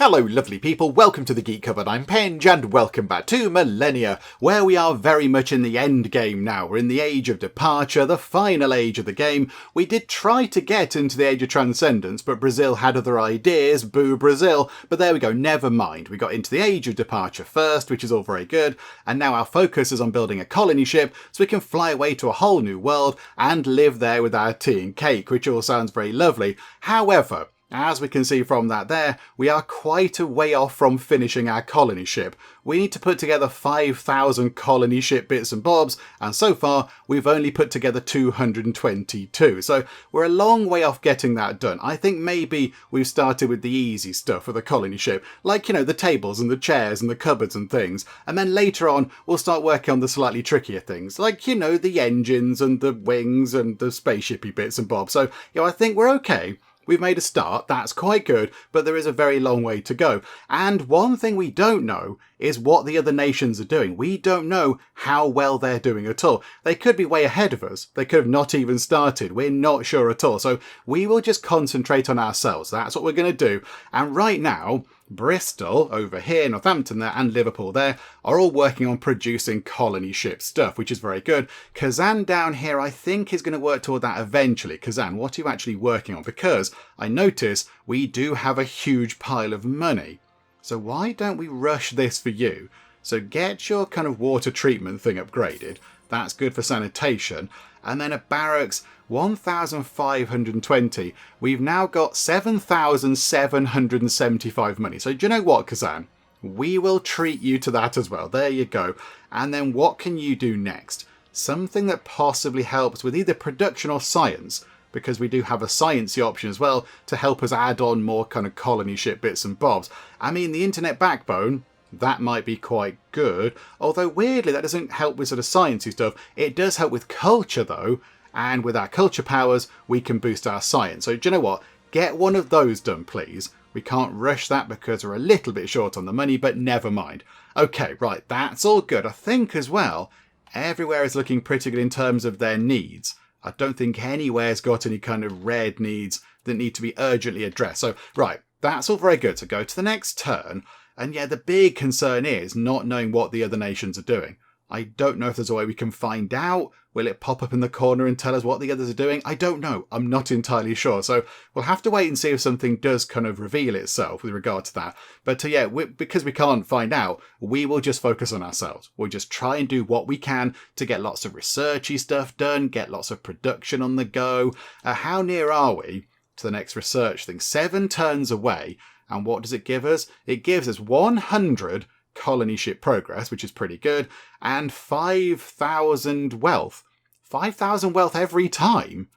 Hello lovely people, welcome to the Geek Cupboard, I'm Penge and welcome back to Millennia, where we are very much in the end game now. We're in the age of departure, the final age of the game. We did try to get into the age of transcendence, but Brazil had other ideas, boo Brazil, but there we go, never mind. We got into the age of departure first, which is all very good, and now our focus is on building a colony ship so we can fly away to a whole new world and live there with our tea and cake, which all sounds very lovely. However, as we can see from that there, we are quite a way off from finishing our colony ship. We need to put together 5,000 colony ship bits and bobs, and so far we've only put together 222. So we're a long way off getting that done. I think maybe we've started with the easy stuff for the colony ship, like, you know, the tables and the chairs and the cupboards and things, and then later on we'll start working on the slightly trickier things, like, you know, the engines and the wings and the spaceshipy bits and bobs. So, you know, I think we're okay. We've made a start, that's quite good, but there is a very long way to go. And one thing we don't know is what the other nations are doing. We don't know how well they're doing at all. They could be way ahead of us. They could have not even started. We're not sure at all. So we will just concentrate on ourselves. That's what we're going to do. And right now, Bristol over here, Northampton there, and Liverpool there are all working on producing colony ship stuff, which is very good. Kazan down here, I think, is going to work toward that eventually. Kazan, what are you actually working on? Because I notice we do have a huge pile of money. So why don't we rush this for you? So get your kind of water treatment thing upgraded. That's good for sanitation. And then a barracks, 1,520. We've now got 7,775 money. So do you know what, Kazan? We will treat you to that as well. There you go. And then what can you do next? Something that possibly helps with either production or science, because we do have a sciencey option as well to help us add on more kind of colony ship bits and bobs. I mean, the internet backbone, that might be quite good. Although weirdly, that doesn't help with sort of sciencey stuff. It does help with culture though. And with our culture powers, we can boost our science. So do you know what? Get one of those done, please. We can't rush that because we're a little bit short on the money, but never mind. Okay, right, that's all good. I think as well, everywhere is looking pretty good in terms of their needs. I don't think anywhere's got any kind of red needs that need to be urgently addressed. So, right, that's all very good. So go to the next turn. And yeah, the big concern is not knowing what the other nations are doing. I don't know if there's a way we can find out. Will it pop up in the corner and tell us what the others are doing? I don't know. I'm not entirely sure. So we'll have to wait and see if something does kind of reveal itself with regard to that. But yeah, because we can't find out, we will just focus on ourselves. We'll just try and do what we can to get lots of researchy stuff done, get lots of production on the go. How near are we to the next research thing? 7 turns away. And what does it give us? It gives us 100 colony ship progress, which is pretty good, and 5,000 wealth. 5,000 wealth every time.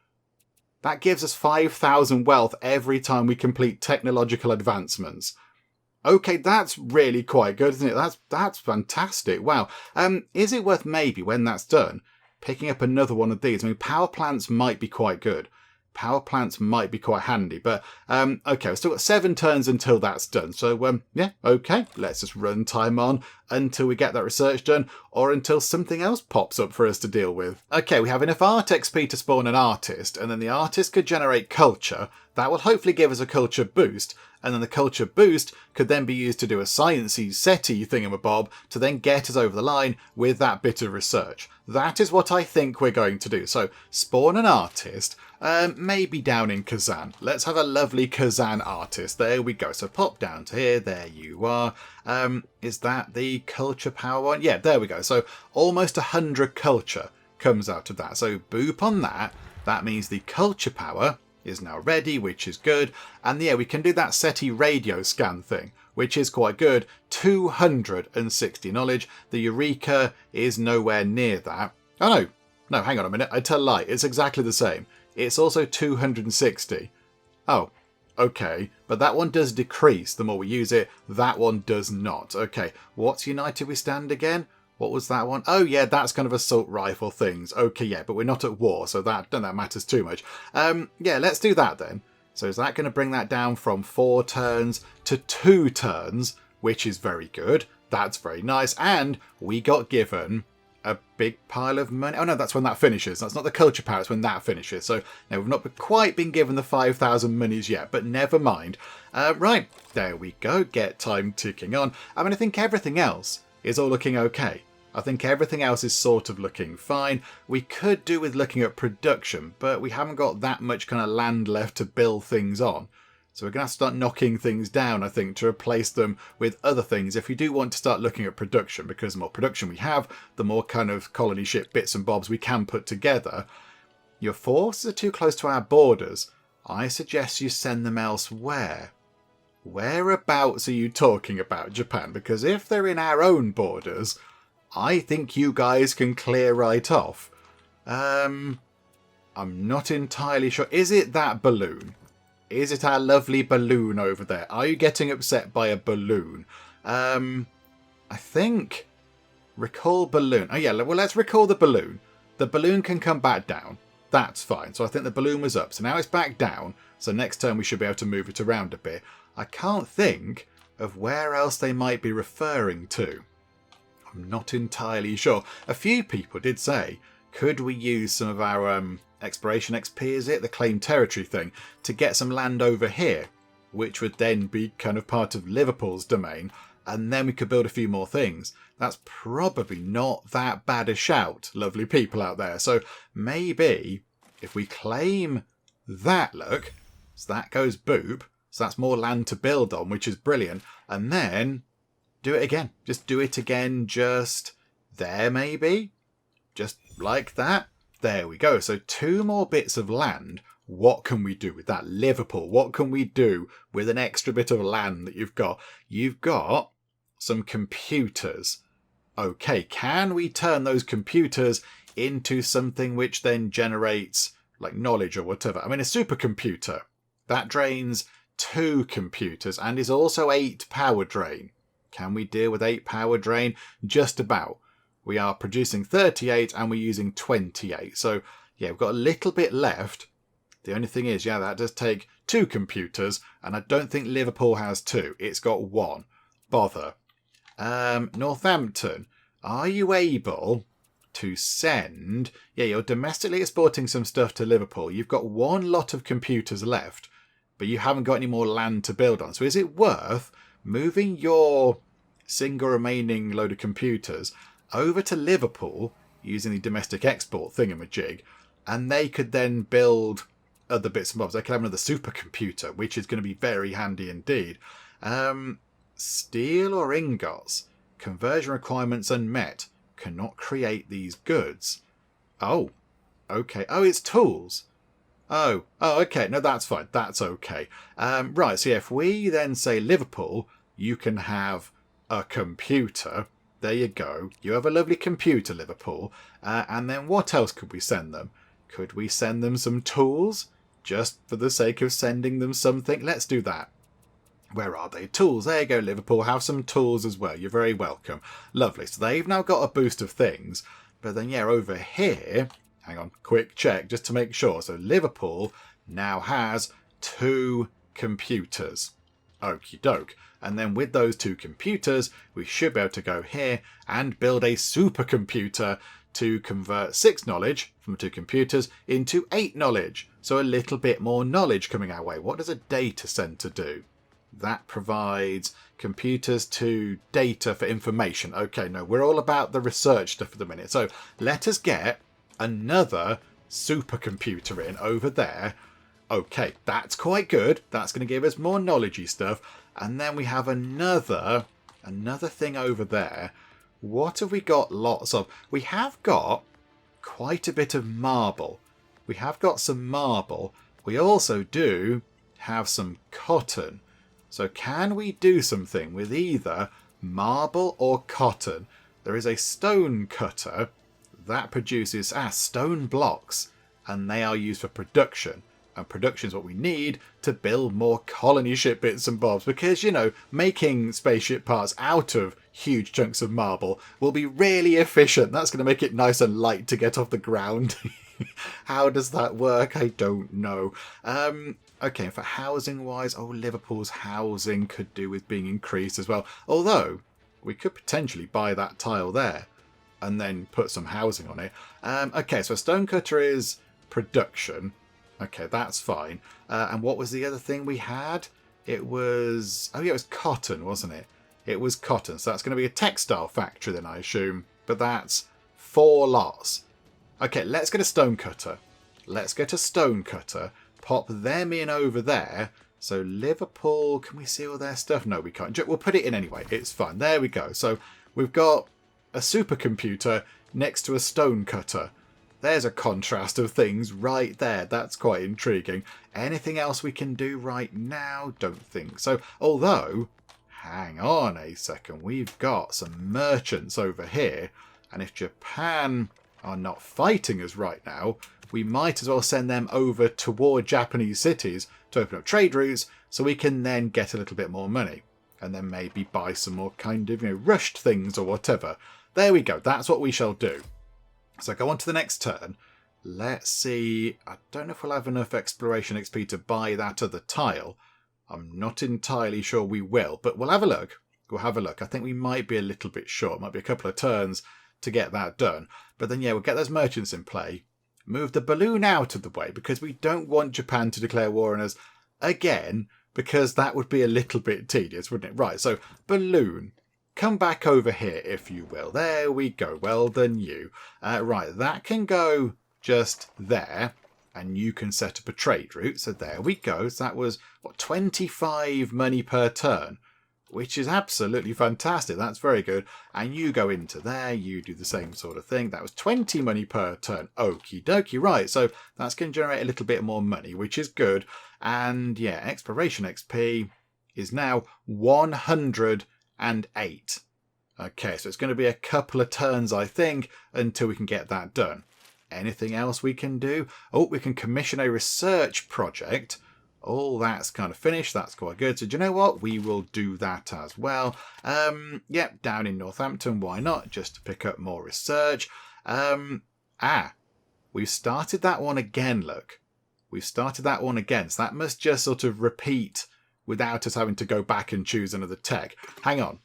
That gives us 5,000 wealth every time we complete technological advancements. Okay, that's really quite good, isn't it? That's fantastic. Wow. Is it worth maybe, when that's done, picking up another one of these? I mean, power plants might be quite good. Power plants might be quite handy, but okay, we've still got 7 turns until that's done. So yeah, okay, let's just run time on until we get that research done, or until something else pops up for us to deal with. Okay, we have enough art XP to spawn an artist, and then the artist could generate culture. That will hopefully give us a culture boost, and then the culture boost could then be used to do a sciencey, SETI thingamabob to then get us over the line with that bit of research. That is what I think we're going to do. So spawn an artist, maybe down in Kazan. Let's have a lovely Kazan artist. There we go. So pop down to here. There you are. Is that the culture power one? Yeah, there we go. So almost 100 culture comes out of that. So boop on that. That means the culture power is now ready, which is good. And yeah, we can do that SETI radio scan thing, which is quite good. 260 knowledge. The Eureka is nowhere near that. Oh no, hang on a minute. I tell a lie. It's exactly the same. It's also 260. Oh, okay. But that one does decrease the more we use it. That one does not. Okay, what's United We Stand again? What was that one? Oh yeah, that's kind of assault rifle things. Okay, yeah, but we're not at war, so that matters too much. Yeah, let's do that then. So is that going to bring that down from 4 turns to 2 turns, which is very good. That's very nice. And we got given a big pile of money. Oh no, that's when that finishes. That's not the culture power, it's when that finishes. So now we've not quite been given the 5,000 monies yet, but never mind. Right, There we go. Get time ticking on. I mean, I think everything else is all looking okay. I think everything else is sort of looking fine. We could do with looking at production, but we haven't got that much kind of land left to build things on. So we're going to have to start knocking things down, I think, to replace them with other things if we do want to start looking at production, because the more production we have, the more kind of colony ship bits and bobs we can put together. Your forces are too close to our borders. I suggest you send them elsewhere. Whereabouts are you talking about, Japan? Because if they're in our own borders, I think you guys can clear right off. I'm not entirely sure. Is it that balloon? Is it our lovely balloon over there? Are you getting upset by a balloon? I think... Recall balloon. Oh yeah, well, let's recall the balloon. The balloon can come back down. That's fine. So I think the balloon was up. So now it's back down. So next turn we should be able to move it around a bit. I can't think of where else they might be referring to. I'm not entirely sure. A few people did say, could we use some of our exploration XP, is it? The claim territory thing, to get some land over here, which would then be kind of part of Liverpool's domain, and then we could build a few more things. That's probably not that bad a shout, lovely people out there. So maybe if we claim that, look, so that goes boop, so that's more land to build on, which is brilliant, and then do it again. Just do it again, just there maybe, just like that. There we go. So 2 more bits of land. What can we do with that? Liverpool, what can we do with an extra bit of land that you've got? You've got some computers. Okay, can we turn those computers into something which then generates like knowledge or whatever? I mean, a supercomputer, that drains 2 computers and is also 8 power drain. Can we deal with 8 power drain? Just about. We are producing 38 and we're using 28. So yeah, we've got a little bit left. The only thing is, yeah, that does take 2 computers, and I don't think Liverpool has 2. It's got 1. Bother. Northampton, are you able to send... Yeah, you're domestically exporting some stuff to Liverpool. You've got 1 lot of computers left, but you haven't got any more land to build on. So is it worth moving your single remaining load of computers over to Liverpool using the domestic export thingamajig, and they could then build other bits and bobs? They could have another supercomputer, which is going to be very handy indeed. Steel or ingots? Conversion requirements unmet. Cannot create these goods. Oh, okay. Oh, it's tools. Oh, okay. No, that's fine. That's okay. Right, so yeah, if we then say Liverpool, you can have a computer. There you go. You have a lovely computer, Liverpool. And then what else could we send them? Could we send them some tools? Just for the sake of sending them something? Let's do that. Where are they? Tools. There you go, Liverpool. Have some tools as well. You're very welcome. Lovely. So they've now got a boost of things. But then, yeah, over here... Hang on. Quick check just to make sure. So Liverpool now has 2 computers. Okie doke. And then with those 2 computers, we should be able to go here and build a supercomputer to convert 6 knowledge from 2 computers into 8 knowledge. So a little bit more knowledge coming our way. What does a data center do? That provides computers to data for information. Okay, no, we're all about the research stuff at the minute. So let us get another supercomputer in over there. Okay, that's quite good. That's going to give us more knowledgey stuff. And then we have another thing over there. What have we got lots of? We have got quite a bit of marble. We have got some marble. We also do have some cotton. So can we do something with either marble or cotton? There is a stone cutter that produces stone blocks, and they are used for production. And production is what we need to build more colony ship bits and bobs, because, you know, making spaceship parts out of huge chunks of marble will be really efficient. That's going to make it nice and light to get off the ground. How does that work? I don't know. Okay, for housing-wise, Liverpool's housing could do with being increased as well. Although, we could potentially buy that tile there and then put some housing on it. Okay, so a stonecutter is production. Okay, that's fine. And what was the other thing we had? It was... Oh, yeah, it was cotton, wasn't it? It was cotton. So that's going to be a textile factory then, I assume. But that's 4 lots. Okay, let's get a stone cutter. Let's get a stone cutter. Pop them in over there. So Liverpool, can we see all their stuff? No, we can't. We'll put it in anyway. It's fine. There we go. So we've got a supercomputer next to a stone cutter. There's a contrast of things right there. That's quite intriguing. Anything else we can do right now? Don't think so. Although, hang on a second. We've got some merchants over here. And if Japan are not fighting us right now, we might as well send them over toward Japanese cities to open up trade routes so we can then get a little bit more money. And then maybe buy some more kind of, rushed things or whatever. There we go. That's what we shall do. So go on to the next turn. Let's see. I don't know if we'll have enough exploration XP to buy that other tile. I'm not entirely sure we will, but we'll have a look. We'll have a look. I think we might be a little bit short. Might be a couple of turns to get that done. But then, yeah, we'll get those merchants in play. Move the balloon out of the way because we don't want Japan to declare war on us again, because that would be a little bit tedious, wouldn't it? Right, so balloon. Come back over here, if you will. There we go. Well done, you. Right, that can go just there, and you can set up a trade route. So there we go. So that was, 25 money per turn, which is absolutely fantastic. That's very good. And you go into there. You do the same sort of thing. That was 20 money per turn. Okie dokie. Right, so that's going to generate a little bit more money, which is good. And yeah, exploration XP is now 108. Okay, so it's going to be a couple of turns, I think, until we can get that done. Anything else we can do? Oh, we can commission a research project. All that's kind of finished. That's quite good. So do you know what? We will do that as well. Yep, down in Northampton. Why not? Just to pick up more research. We've started that one again, look. We've started that one again. So that must just sort of repeat without us having to go back and choose another tech. Hang on.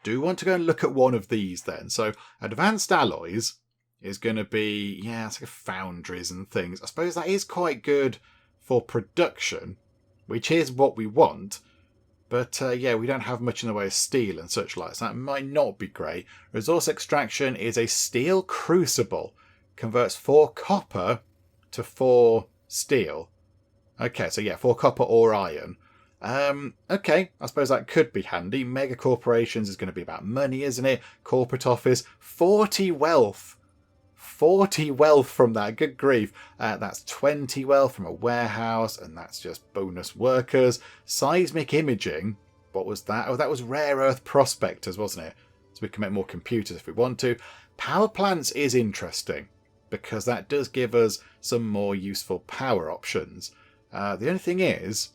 Do want to go and look at one of these then. So advanced alloys is going to be, yeah, it's like foundries and things. I suppose that is quite good for production, which is what we want. But yeah, we don't have much in the way of steel and such like. So that might not be great. Resource extraction is a steel crucible. Converts 4 copper to 4 steel. Okay, so yeah, 4 copper or iron. Okay, I suppose that could be handy. Mega corporations is going to be about money, isn't it? Corporate office, 40 wealth. 40 wealth from that, good grief. That's 20 wealth from a warehouse, and that's just bonus workers. Seismic imaging, what was that? Oh, that was rare earth prospectors, wasn't it? So we can make more computers if we want to. Power plants is interesting, because that does give us some more useful power options. The only thing is,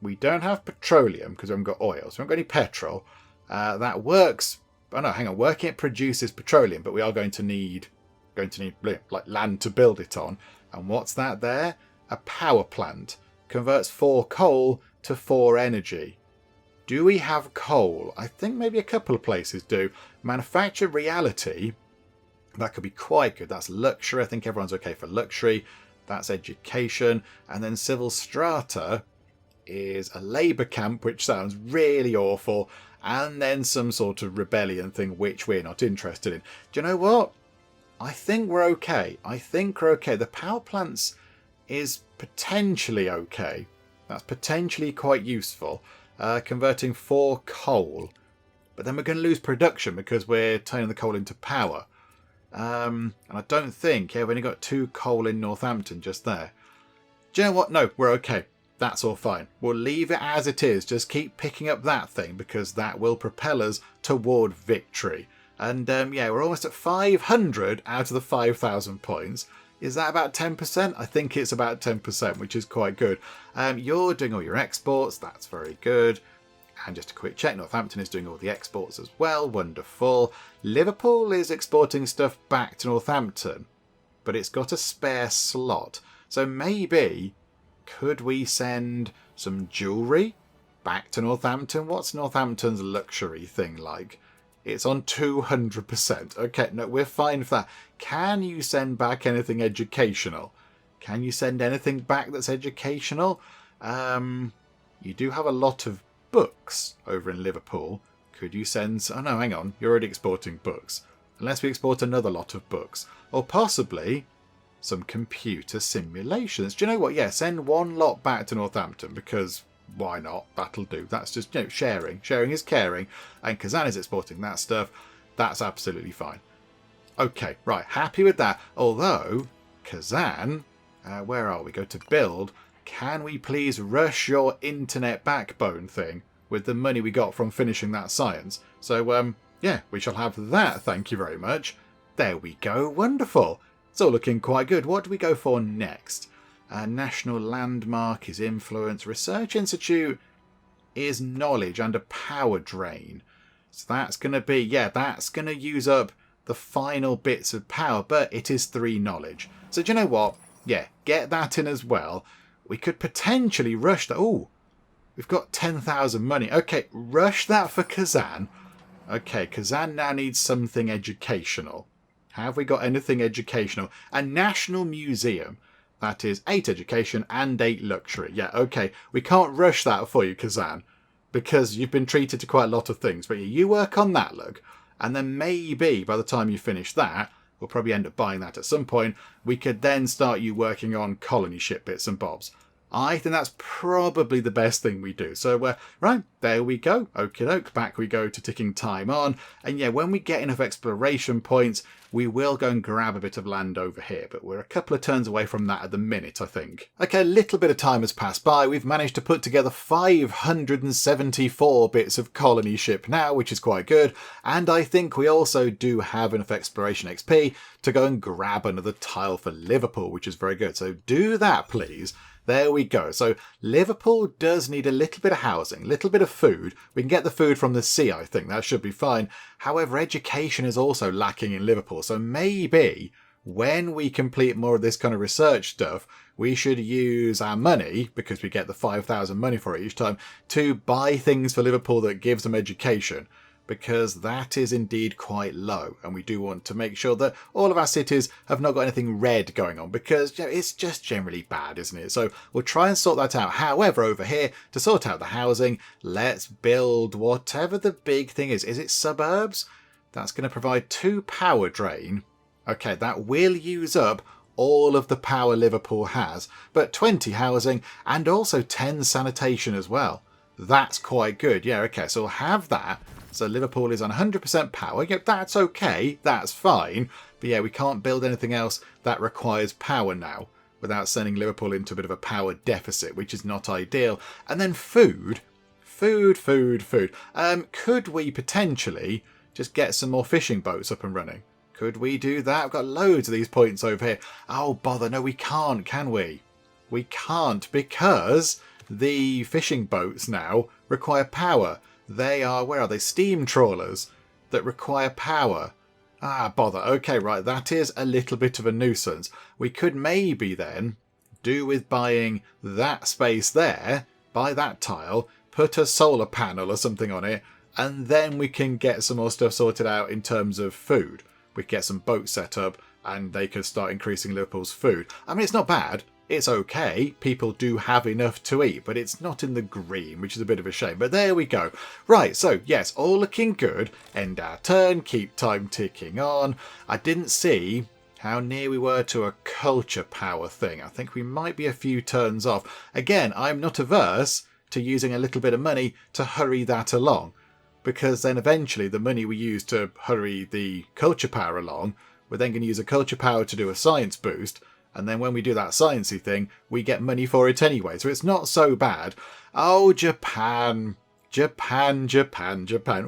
we don't have petroleum because we haven't got oil, so we haven't got any petrol. That works. Oh no, hang on. Working it produces petroleum, but we are going to need like land to build it on. And what's that there? A power plant. Converts 4 coal to 4 energy. Do we have coal? I think maybe a couple of places do. Manufactured reality. That could be quite good. That's luxury. I think everyone's okay for luxury. That's education. And then civil strata is a labour camp, which sounds really awful. And then some sort of rebellion thing, which we're not interested in. Do you know what? I think we're okay. The power plants is potentially okay. That's potentially quite useful. Converting 4 coal. But then we're going to lose production because we're turning the coal into power. And I don't think, yeah, we've only got 2 coal in Northampton just there. Do you know what? No, we're okay. That's all fine. We'll leave it as it is. Just keep picking up that thing because that will propel us toward victory. And yeah, we're almost at 500 out of the 5,000 points. Is that about 10%? I think it's about 10%, which is quite good. You're doing all your exports. That's very good. And just a quick check, Northampton is doing all the exports as well. Wonderful. Liverpool is exporting stuff back to Northampton, but it's got a spare slot. So maybe, could we send some jewellery back to Northampton? What's Northampton's luxury thing like? It's on 200%. Okay, no, we're fine for that. Can you send back anything educational? Can you send anything back that's educational? You do have a lot of books over in Liverpool. Could you send... Oh no, hang on. You're already exporting books. Unless we export another lot of books. Or possibly some computer simulations. Do you know what? Yeah, send one lot back to Northampton because why not? That'll do. That's just, sharing. Sharing is caring. And Kazan is exporting that stuff. That's absolutely fine. Okay, right. Happy with that. Although, Kazan, where are we? Go to build. Can we please rush your internet backbone thing with the money we got from finishing that science? So, yeah, we shall have that. Thank you very much. There we go. Wonderful. It's all looking quite good. What do we go for next? National Landmark is influence. Research Institute is knowledge and a power drain. So that's going to be, yeah, that's going to use up the final bits of power, but it is 3 knowledge. So do you know what? Yeah, get that in as well. We could potentially rush that. Oh, we've got 10,000 money. Okay, rush that for Kazan. Okay, Kazan now needs something educational. Have we got anything educational? A national museum. That is 8 education and 8 luxury. Yeah, okay. We can't rush that for you, Kazan, because you've been treated to quite a lot of things. But you work on that, look. And then maybe by the time you finish that, we'll probably end up buying that at some point, we could then start you working on colony ship bits and bobs. I think that's probably the best thing we do. So, right, there we go. Okie doke, back we go to ticking time on. And yeah, when we get enough exploration points, we will go and grab a bit of land over here. But we're a couple of turns away from that at the minute, I think. Okay, a little bit of time has passed by. We've managed to put together 574 bits of colony ship now, which is quite good. And I think we also do have enough exploration XP to go and grab another tile for Liverpool, which is very good. So do that, please. There we go. So Liverpool does need a little bit of housing, a little bit of food. We can get the food from the sea, I think. That should be fine. However, education is also lacking in Liverpool. So maybe when we complete more of this kind of research stuff, we should use our money, because we get the 5,000 money for it each time, to buy things for Liverpool that gives them education. Because that is indeed quite low, and we do want to make sure that all of our cities have not got anything red going on, because it's just generally bad, isn't it? So we'll try and sort that out. However, over here, to sort out the housing, let's build whatever the big thing is. Is it suburbs? That's going to provide 2 power drain. Okay, that will use up all of the power Liverpool has, but 20 housing and also 10 sanitation as well. That's quite good. Yeah, okay, so we'll have that. So Liverpool is on 100% power. Yep, that's okay. That's fine. But yeah, we can't build anything else that requires power now without sending Liverpool into a bit of a power deficit, which is not ideal. And then food. Food. Could we potentially just get some more fishing boats up and running? Could we do that? I've got loads of these points over here. Oh, bother. No, we can't, can we? We can't, because the fishing boats now require power. They are, where are they? Steam trawlers that require power. Ah, bother. Okay, right. That is a little bit of a nuisance. We could maybe then do with buying that space there, buy that tile, put a solar panel or something on it, and then we can get some more stuff sorted out in terms of food. We could get some boats set up and they could start increasing Liverpool's food. I mean, it's not bad. It's okay. People do have enough to eat, but it's not in the green, which is a bit of a shame. But there we go. Right, so yes, all looking good. End our turn, keep time ticking on. I didn't see how near we were to a culture power thing. I think we might be a few turns off. Again, I'm not averse to using a little bit of money to hurry that along, because then eventually the money we use to hurry the culture power along, we're then going to use a culture power to do a science boost. And then when we do that sciencey thing, we get money for it anyway. So it's not so bad. Oh, Japan. Japan.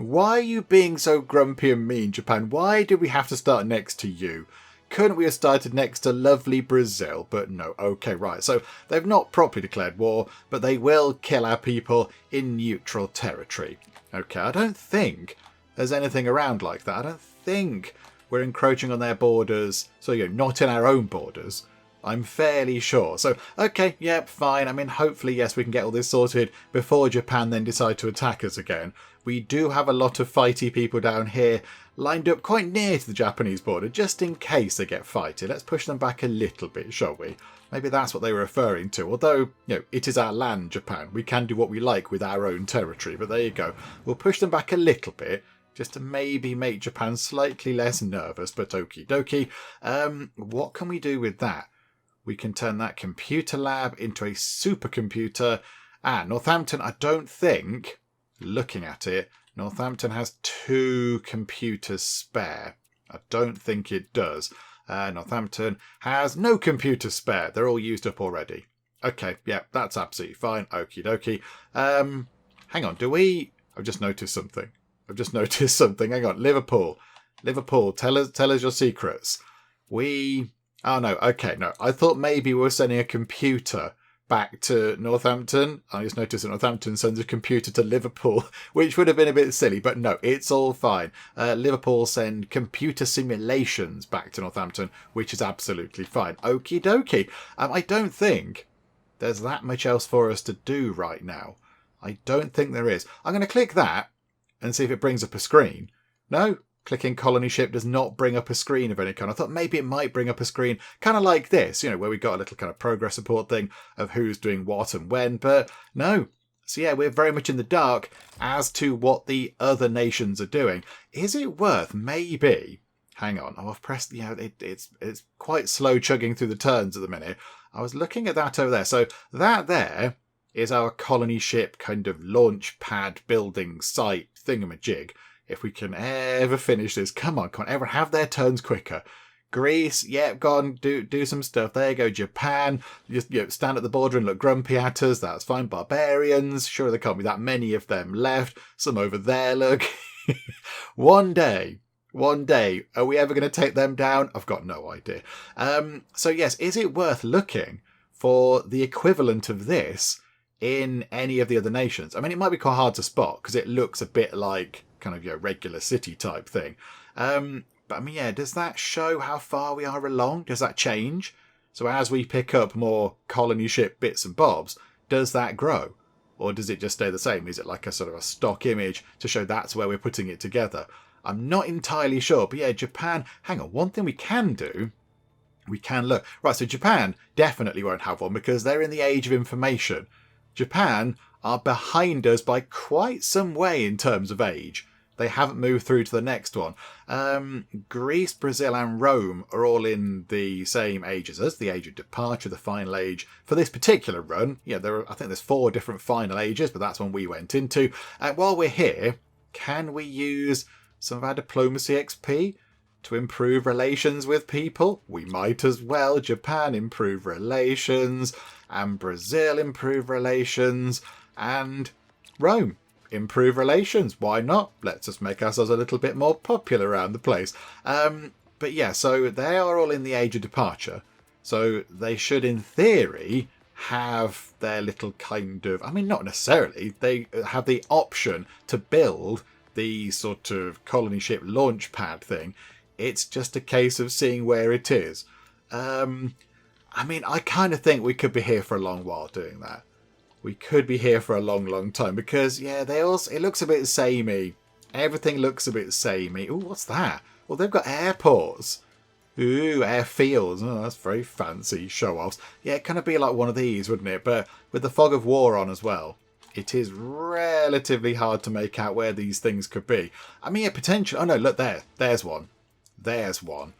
Why are you being so grumpy and mean, Japan? Why did we have to start next to you? Couldn't we have started next to lovely Brazil? But no. Okay, right. So they've not properly declared war, but they will kill our people in neutral territory. Okay, I don't think there's anything around like that. I don't think we're encroaching on their borders. So, not in our own borders. I'm fairly sure. So, okay, yep, fine. I mean, hopefully, yes, we can get all this sorted before Japan then decide to attack us again. We do have a lot of fighty people down here lined up quite near to the Japanese border, just in case they get fighty. Let's push them back a little bit, shall we? Maybe that's what they were referring to. Although, it is our land, Japan. We can do what we like with our own territory. But there you go. We'll push them back a little bit, just to maybe make Japan slightly less nervous. But okie dokie. What can we do with that? We can turn that computer lab into a supercomputer. Northampton, I don't think, looking at it, Northampton has 2 computers spare. I don't think it does. Northampton has no computers spare. They're all used up already. Okay, yeah, that's absolutely fine. Okie dokie. Hang on, I've just noticed something. Hang on, Liverpool. Tell us your secrets. Oh, no, okay, no. I thought maybe we were sending a computer back to Northampton. I just noticed that Northampton sends a computer to Liverpool, which would have been a bit silly, but no, it's all fine. Liverpool send computer simulations back to Northampton, which is absolutely fine. Okie dokie. I don't think there's that much else for us to do right now. I don't think there is. I'm going to click that and see if it brings up a screen. No, clicking colony ship does not bring up a screen of any kind. I thought maybe it might bring up a screen kind of like this, where we got a little kind of progress report thing of who's doing what and when, but no. So yeah, we're very much in the dark as to what the other nations are doing. Is it worth maybe... Hang on, I've pressed... it's quite slow chugging through the turns at the minute. I was looking at that over there. So that there is our colony ship kind of launch pad building site thingamajig. If we can ever finish this, come on, everyone have their turns quicker. Greece, go on, do some stuff. There you go. Japan, just stand at the border and look grumpy at us. That's fine. Barbarians, sure, there can't be that many of them left. Some over there, look. One day, are we ever going to take them down? I've got no idea. So yes, is it worth looking for the equivalent of this in any of the other nations? I mean, it might be quite hard to spot because it looks a bit like kind of regular city type thing. But I mean, yeah, does that show how far we are along? Does that change? So as we pick up more colony ship bits and bobs, does that grow? Or does it just stay the same? Is it like a sort of a stock image to show that's where we're putting it together? I'm not entirely sure. But yeah, Japan, hang on, one thing we can do, we can look. Right, so Japan definitely won't have one because they're in the age of information. Japan are behind us by quite some way in terms of age. They haven't moved through to the next one. Greece, Brazil and Rome are all in the same age as us, the age of departure, the final age. For this particular run, I think there's 4 different final ages, but that's one we went into. While we're here, can we use some of our diplomacy XP to improve relations with people? We might as well. Japan, improve relations. And Brazil, improve relations. And Rome, improve relations. Why not? Let's just make ourselves a little bit more popular around the place. But yeah, so they are all in the age of departure. So they should, in theory, have their little kind of... I mean, not necessarily. They have the option to build the sort of colony ship launch pad thing. It's just a case of seeing where it is. I mean, I kind of think we could be here for a long while doing that. We could be here for a long, long time because, yeah, it looks a bit samey. Everything looks a bit samey. Ooh, what's that? Well, they've got airports. Ooh, airfields. Oh, that's very fancy show-offs. Yeah, it kind of be like one of these, wouldn't it? But with the fog of war on as well, it is relatively hard to make out where these things could be. I mean, yeah, potential. Oh, no, look there. There's one. There's one.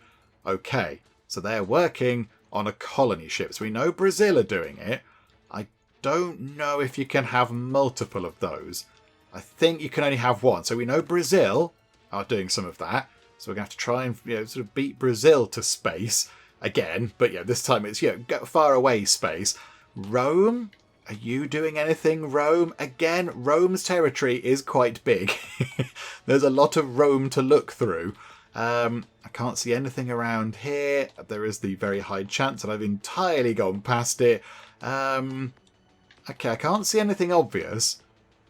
Okay, so they're working on a colony ship. So we know Brazil are doing it. I don't know if you can have multiple of those. I think you can only have one. So we know Brazil are doing some of that. So we're going to have to try and sort of beat Brazil to space again. But yeah, this time it's far away space. Rome? Are you doing anything, Rome? Again, Rome's territory is quite big. There's a lot of Rome to look through. I can't see anything around here. There is the very high chance that I've entirely gone past it. Okay, I can't see anything obvious.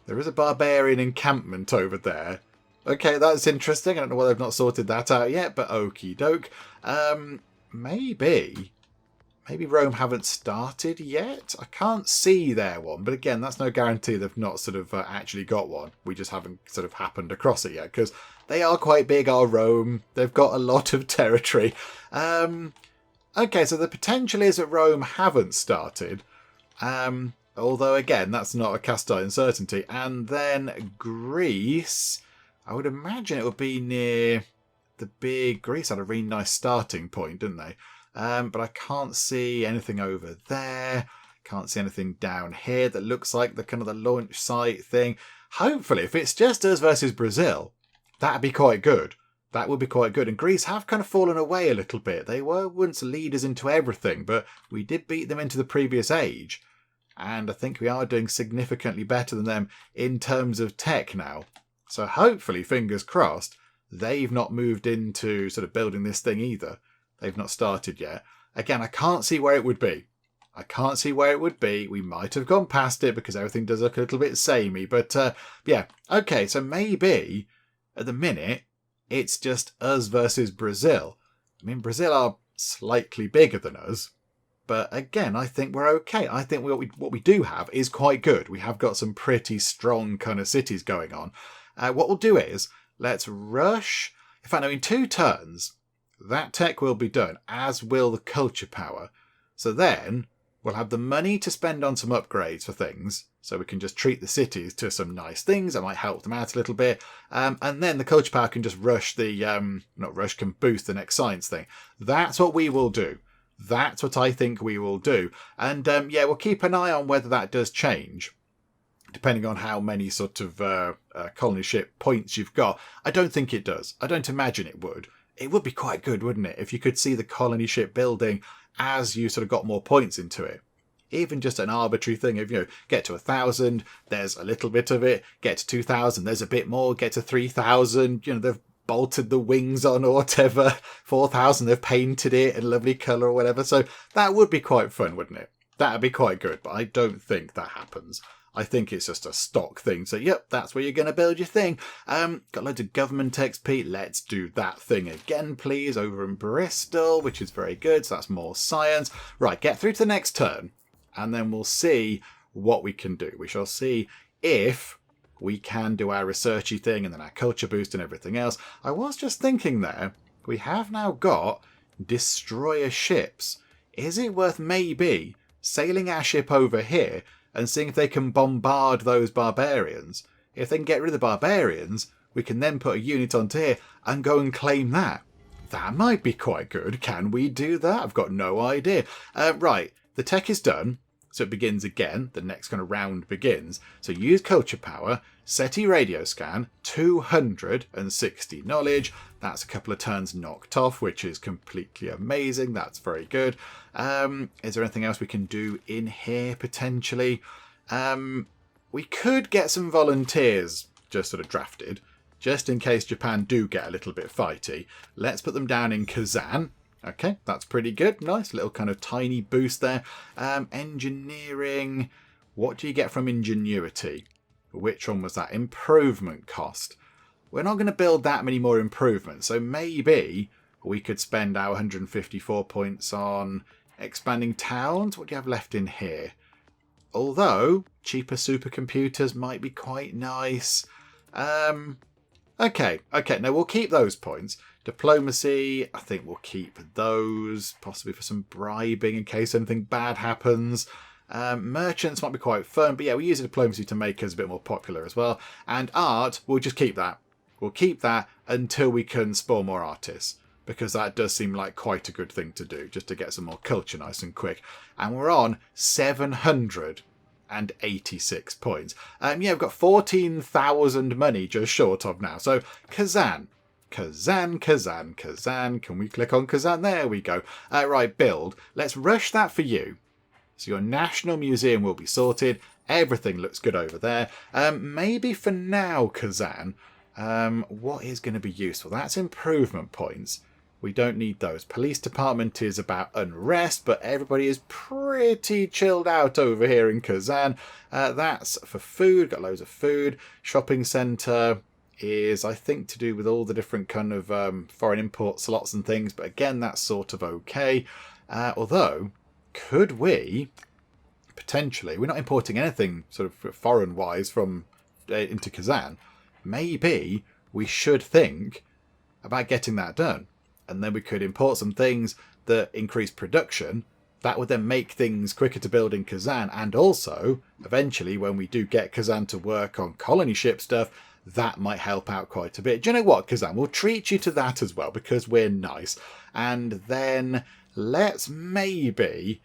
There is a barbarian encampment over there. Okay, that's interesting. I don't know why they've not sorted that out yet, but okie doke. Maybe Maybe Rome haven't started yet. I can't see their one, but again, that's no guarantee they've not sort of actually got one. We just haven't sort of happened across it yet, because they are quite big, are Rome. They've got a lot of territory. Okay, so the potential is that Rome haven't started. Although, again, that's not a cast iron certainty. And then Greece, I would imagine it would be near the big... Greece had a really nice starting point, didn't they? But I can't see anything over there. Can't see anything down here that looks like the kind of the launch site thing. Hopefully, if it's just us versus Brazil, that'd be quite good. That would be quite good. And Greece have kind of fallen away a little bit. They were once leaders into everything, but we did beat them into the previous age. And I think we are doing significantly better than them in terms of tech now. So hopefully, fingers crossed, they've not moved into sort of building this thing either. They've not started yet. Again, I can't see where it would be. I can't see where it would be. We might have gone past it because everything does look a little bit samey. But yeah, okay, so maybe at the minute it's just us versus Brazil. I mean, Brazil are slightly bigger than us. But again, I think we're okay. I think what we do have is quite good. We have got some pretty strong kind of cities going on. What we'll do is, let's rush. In fact, no, in 2 turns, that tech will be done, as will the culture power. So then we'll have the money to spend on some upgrades for things. So we can just treat the cities to some nice things. That might help them out a little bit. And then the culture power can just rush the, can boost the next science thing. That's what we will do. That's what I think we will do. And yeah, we'll keep an eye on whether that does change, depending on how many sort of colony ship points you've got. I don't think it does. I don't imagine it would. It would be quite good, wouldn't it, if you could see the colony ship building as you sort of got more points into it. Even just an arbitrary thing of, get to 1,000, there's a little bit of it. Get to 2,000, there's a bit more. Get to 3,000, they've bolted the wings on or whatever. 4,000, they've painted it in a lovely colour or whatever. So that would be quite fun, wouldn't it? That'd be quite good, but I don't think that happens. I think it's just a stock thing. So, yep, that's where you're going to build your thing. Got loads of government XP. Let's do that thing again, please, over in Bristol, which is very good. So that's more science. Right, get through to the next turn, and then we'll see what we can do. We shall see if we can do our researchy thing and then our culture boost and everything else. I was just thinking there, we have now got destroyer ships. Is it worth maybe sailing our ship over here and seeing if they can bombard those barbarians? If they can get rid of the barbarians, we can then put a unit onto here and go and claim that. That might be quite good. Can we do that? I've got no idea. Right, the tech is done. So it begins again. The next kind of round begins. So use culture power. SETI radio scan. 260 knowledge. That's a couple of turns knocked off, which is completely amazing. That's very good. Is there anything else we can do in here potentially? We could get some volunteers just sort of drafted, just in case Japan do get a little bit fighty. Let's put them down in Kazan. Okay, that's pretty good. Nice little kind of tiny boost there. Engineering. What do you get from ingenuity? Which one was that? Improvement cost. We're not going to build that many more improvements. So maybe we could spend our 154 points on expanding towns. What do you have left in here? Although cheaper supercomputers might be quite nice. Okay. Now we'll keep those points. Diplomacy, I think we'll keep those, possibly for some bribing in case anything bad happens. Merchants might be quite fun, but yeah, we use diplomacy to make us a bit more popular as well. And art, we'll just keep that. We'll keep that until we can spawn more artists, because that does seem like quite a good thing to do, just to get some more culture nice and quick. And we're on 786 points. Yeah, we've got 14,000 money just short of now. So Kazan. Can we click on Kazan? There we go. Right, build. Let's rush that for you. So your National Museum will be sorted. Everything looks good over there. Maybe for now, Kazan, what is going to be useful? That's improvement points. We don't need those. Police department is about unrest, but everybody is pretty chilled out over here in Kazan. That's for food. Got loads of food. Shopping centre is, I think, to do with all the different kind of foreign import slots and things. But again, that's sort of okay. Although, could we potentially, we're not importing anything sort of foreign-wise from into Kazan, maybe we should think about getting that done. And then we could import some things that increase production. That would then make things quicker to build in Kazan. And also, eventually, when we do get Kazan to work on colony ship stuff, that might help out quite a bit. Do you know what, Kazan? We'll treat you to that as well, because we're nice. And then let's maybe,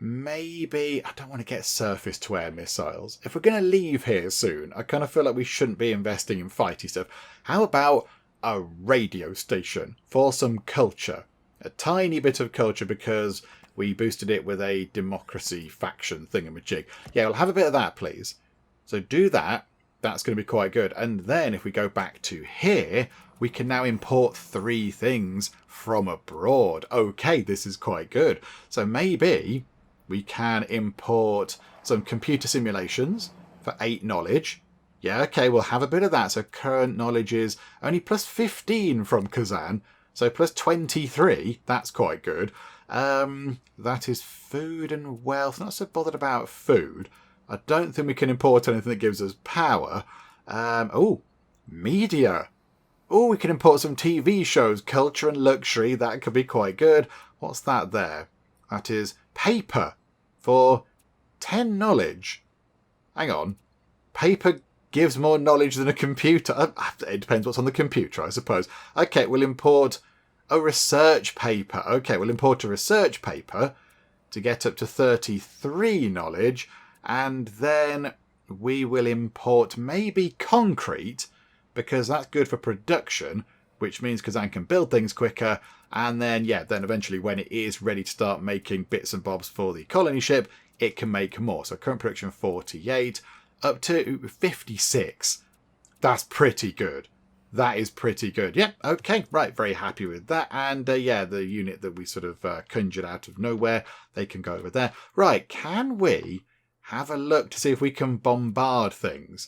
I don't want to get surface-to-air missiles. If we're going to leave here soon, I kind of feel like we shouldn't be investing in fighty stuff. How about a radio station for some culture? A tiny bit of culture, because we boosted it with a democracy faction thingamajig. Yeah, we'll have a bit of that, please. So do that. That's going to be quite good. And then if we go back to here, we can now import 3 things from abroad. Okay, this is quite good. So maybe we can import some computer simulations for 8 knowledge. Yeah, okay, we'll have a bit of that. So current knowledge is only plus 15 from Kazan. So plus 23. That's quite good. That is food and wealth. Not so bothered about food. I don't think we can import anything that gives us power. Media. Oh, we can import some TV shows. Culture and luxury. That could be quite good. What's that there? That is paper for 10 knowledge. Hang on. Paper gives more knowledge than a computer. It depends what's on the computer, I suppose. Okay, we'll import a research paper. Okay, we'll import a research paper to get up to 33 knowledge. And then we will import maybe concrete, because that's good for production, which means Kazan can build things quicker. And then, yeah, then eventually when it is ready to start making bits and bobs for the colony ship, it can make more. So current production 48, up to 56. That's pretty good. That is pretty good. Yep, okay, right, very happy with that. And yeah, the unit that we sort of conjured out of nowhere, they can go over there. Right, can we have a look to see if we can bombard things?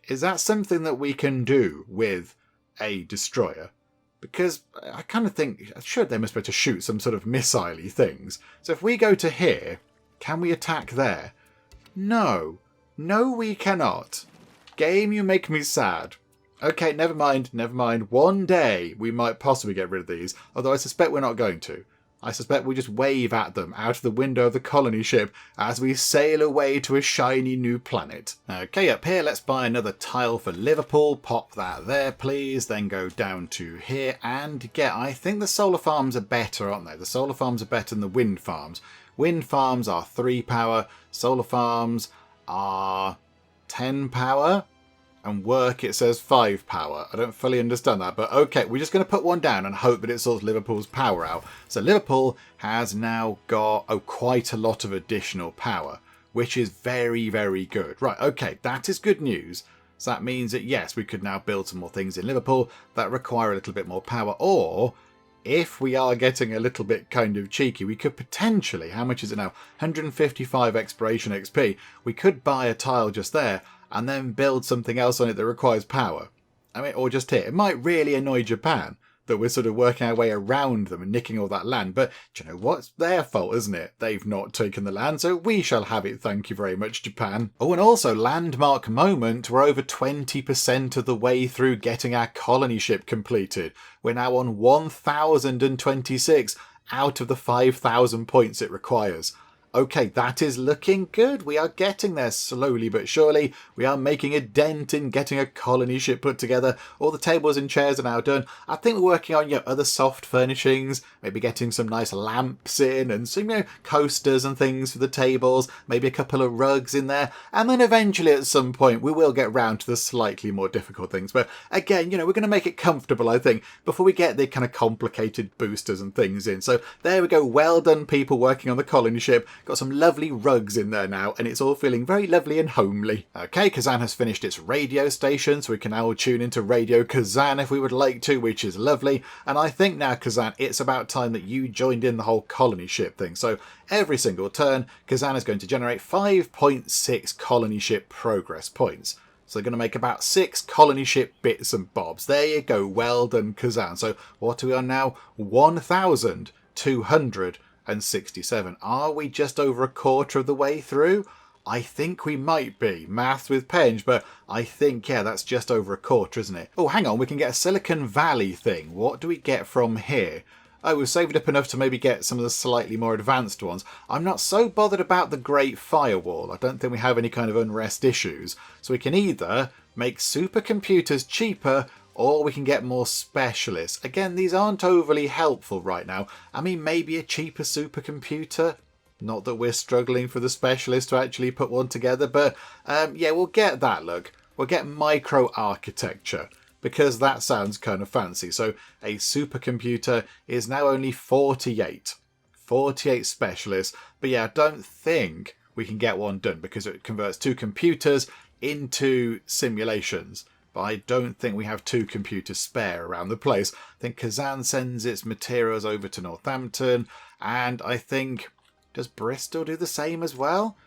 Is that something that we can do with a destroyer? Because I kind of think, sure, they must be able to shoot some sort of missile-y things. So if we go to here, can we attack there? No. No, we cannot. Game, you make me sad. Okay, never mind. One day we might possibly get rid of these, although I suspect we're not going to. I suspect we just wave at them out of the window of the colony ship as we sail away to a shiny new planet. Okay, up here, let's buy another tile for Liverpool. Pop that there, please. Then go down to here and get... I think the solar farms are better, aren't they? The solar farms are better than the wind farms. Wind farms are 3 power. Solar farms are 10 power. And work, it says 5 power. I don't fully understand that, but okay, we're just going to put one down and hope that it sorts Liverpool's power out. So Liverpool has now got quite a lot of additional power, which is very, very good. Right, okay, that is good news. So that means that, yes, we could now build some more things in Liverpool that require a little bit more power. Or, if we are getting a little bit kind of cheeky, we could potentially, how much is it now? 155 exploration XP. We could buy a tile just there and then build something else on it that requires power. I mean, or just here. It might really annoy Japan that we're sort of working our way around them and nicking all that land. But do you know what? It's their fault, isn't it? They've not taken the land, so we shall have it. Thank you very much, Japan. Oh, and also, landmark moment. We're over 20% of the way through getting our colony ship completed. We're now on 1,026 out of the 5,000 points it requires. Okay, that is looking good. We are getting there slowly but surely. We are making a dent in getting a colony ship put together. All the tables and chairs are now done. I think we're working on other soft furnishings, maybe getting some nice lamps in and some coasters and things for the tables, maybe a couple of rugs in there. And then eventually at some point we will get round to the slightly more difficult things. But again, we're going to make it comfortable, I think, before we get the kind of complicated boosters and things in. So there we go. Well done, people working on the colony ship. Got some lovely rugs in there now, and it's all feeling very lovely and homely. Okay, Kazan has finished its radio station, so we can now tune into Radio Kazan if we would like to, which is lovely. And I think now, Kazan, it's about time that you joined in the whole colony ship thing. So every single turn, Kazan is going to generate 5.6 colony ship progress points. So they're going to make about 6 colony ship bits and bobs. There you go. Well done, Kazan. So what are we on now? 1,200. 67. Are we just over a quarter of the way through? I think we might be. Maths with Penge, but I think, yeah, that's just over a quarter, isn't it? Oh, hang on, we can get a Silicon Valley thing. What do we get from here? Oh, we've saved up enough to maybe get some of the slightly more advanced ones. I'm not so bothered about the Great Firewall. I don't think we have any kind of unrest issues. So we can either make supercomputers cheaper, or we can get more specialists. Again, these aren't overly helpful right now. I mean, maybe a cheaper supercomputer? Not that we're struggling for the specialist to actually put one together, but yeah, we'll get that look. We'll get microarchitecture, because that sounds kind of fancy. So a supercomputer is now only 48. 48 specialists. But yeah, I don't think we can get one done because it converts 2 computers into simulations. But I don't think we have 2 computers spare around the place. I think Kazan sends its materials over to Northampton. And I think, does Bristol do the same as well?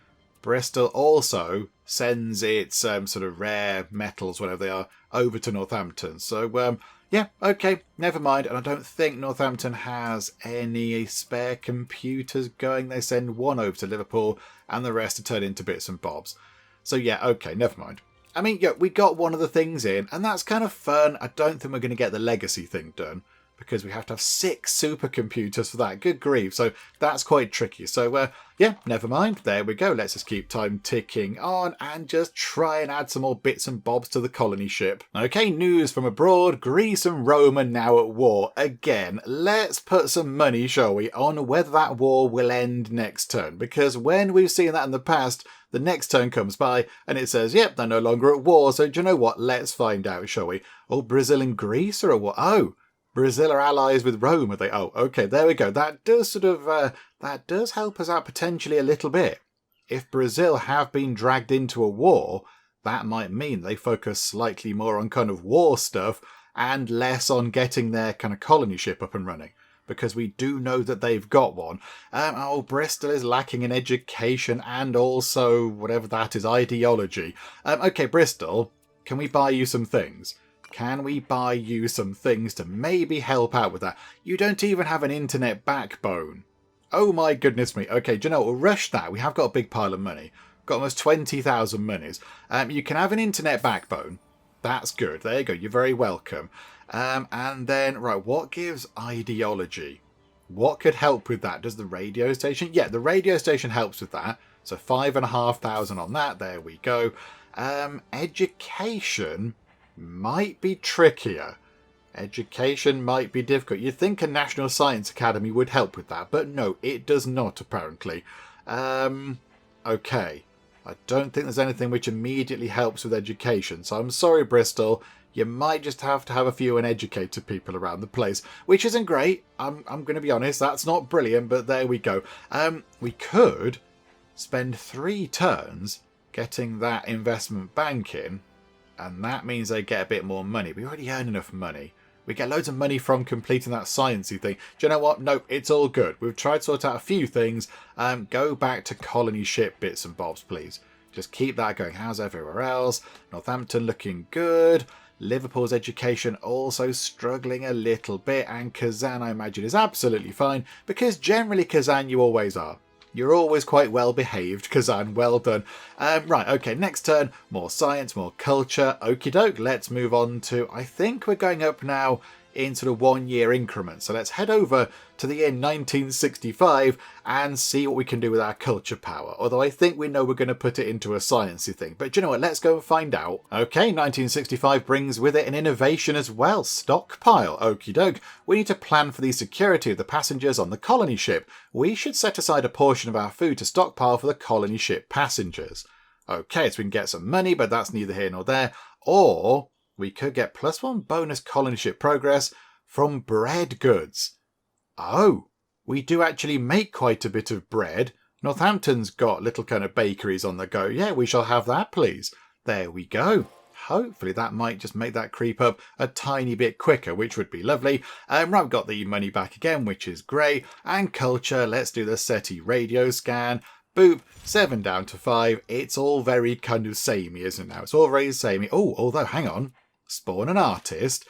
Bristol also sends its sort of rare metals, whatever they are, over to Northampton. So, yeah, okay, never mind. And I don't think Northampton has any spare computers going. They send one over to Liverpool and the rest are turned into bits and bobs. So, yeah, okay, never mind. I mean, yeah, we got one of the things in, and that's kind of fun. I don't think we're going to get the legacy thing done, because we have to have 6 supercomputers for that. Good grief. So that's quite tricky. So, yeah, never mind. There we go. Let's just keep time ticking on and just try and add some more bits and bobs to the colony ship. Okay, news from abroad. Greece and Rome are now at war again. Let's put some money, shall we, on whether that war will end next turn. Because when we've seen that in the past, the next turn comes by and it says, yep, they're no longer at war. So do you know what? Let's find out, shall we? Oh, Brazil and Greece are at war. Oh, Brazil are allies with Rome, are they? Oh, okay, there we go. That does sort of, that does help us out potentially a little bit. If Brazil have been dragged into a war, that might mean they focus slightly more on kind of war stuff and less on getting their kind of colony ship up and running. Because we do know that they've got one. Oh, Bristol is lacking in education and also whatever that is, ideology. Okay, Bristol, can we buy you some things? Can we buy you some things to maybe help out with that? You don't even have an internet backbone. Oh my goodness me. Okay, do you know what? We'll rush that. We have got a big pile of money. Got almost 20,000 monies. You can have an internet backbone. That's good. There you go. You're very welcome. And then, right, what gives ideology? What could help with that? Does the radio station? Yeah, the radio station helps with that. So 5,500 on that. There we go. Education might be trickier. Education might be difficult. You'd think a National Science Academy would help with that, but no, it does not, apparently. Okay. I don't think there's anything which immediately helps with education, so I'm sorry, Bristol. You might just have to have a few uneducated people around the place, which isn't great. I'm going to be honest, that's not brilliant, but there we go. We could spend 3 turns getting that investment bank in, and that means they get a bit more money. We already earn enough money. We get loads of money from completing that sciencey thing. Do you know what? Nope, it's all good. We've tried to sort out a few things. Go back to colony ship bits and bobs, please. Just keep that going. How's everywhere else? Northampton looking good. Liverpool's education also struggling a little bit. And Kazan, I imagine, is absolutely fine. Because generally, Kazan, you always are. You're always quite well behaved, Kazan. Well done. Right, okay, next turn. More science, more culture. Okie doke. Let's move on to, I think we're going up now in sort of 1 year increments. So let's head over to the year 1965 and see what we can do with our culture power. Although I think we know we're going to put it into a sciencey thing. But do you know what? Let's go and find out. Okay, 1965 brings with it an innovation as well. Stockpile. Okie doke. We need to plan for the security of the passengers on the colony ship. We should set aside a portion of our food to stockpile for the colony ship passengers. Okay, so we can get some money, but that's neither here nor there. Or we could get +1 bonus colony ship progress from bread goods. Oh, we do actually make quite a bit of bread. Northampton's got little kind of bakeries on the go. Yeah, we shall have that, please. There we go. Hopefully that might just make that creep up a tiny bit quicker, which would be lovely. Right, we've got the money back again, which is great. And culture, let's do the SETI radio scan. Boop, 7 down to 5. It's all very kind of samey, isn't it now? It's all very samey. Oh, although, hang on. Spawn an artist.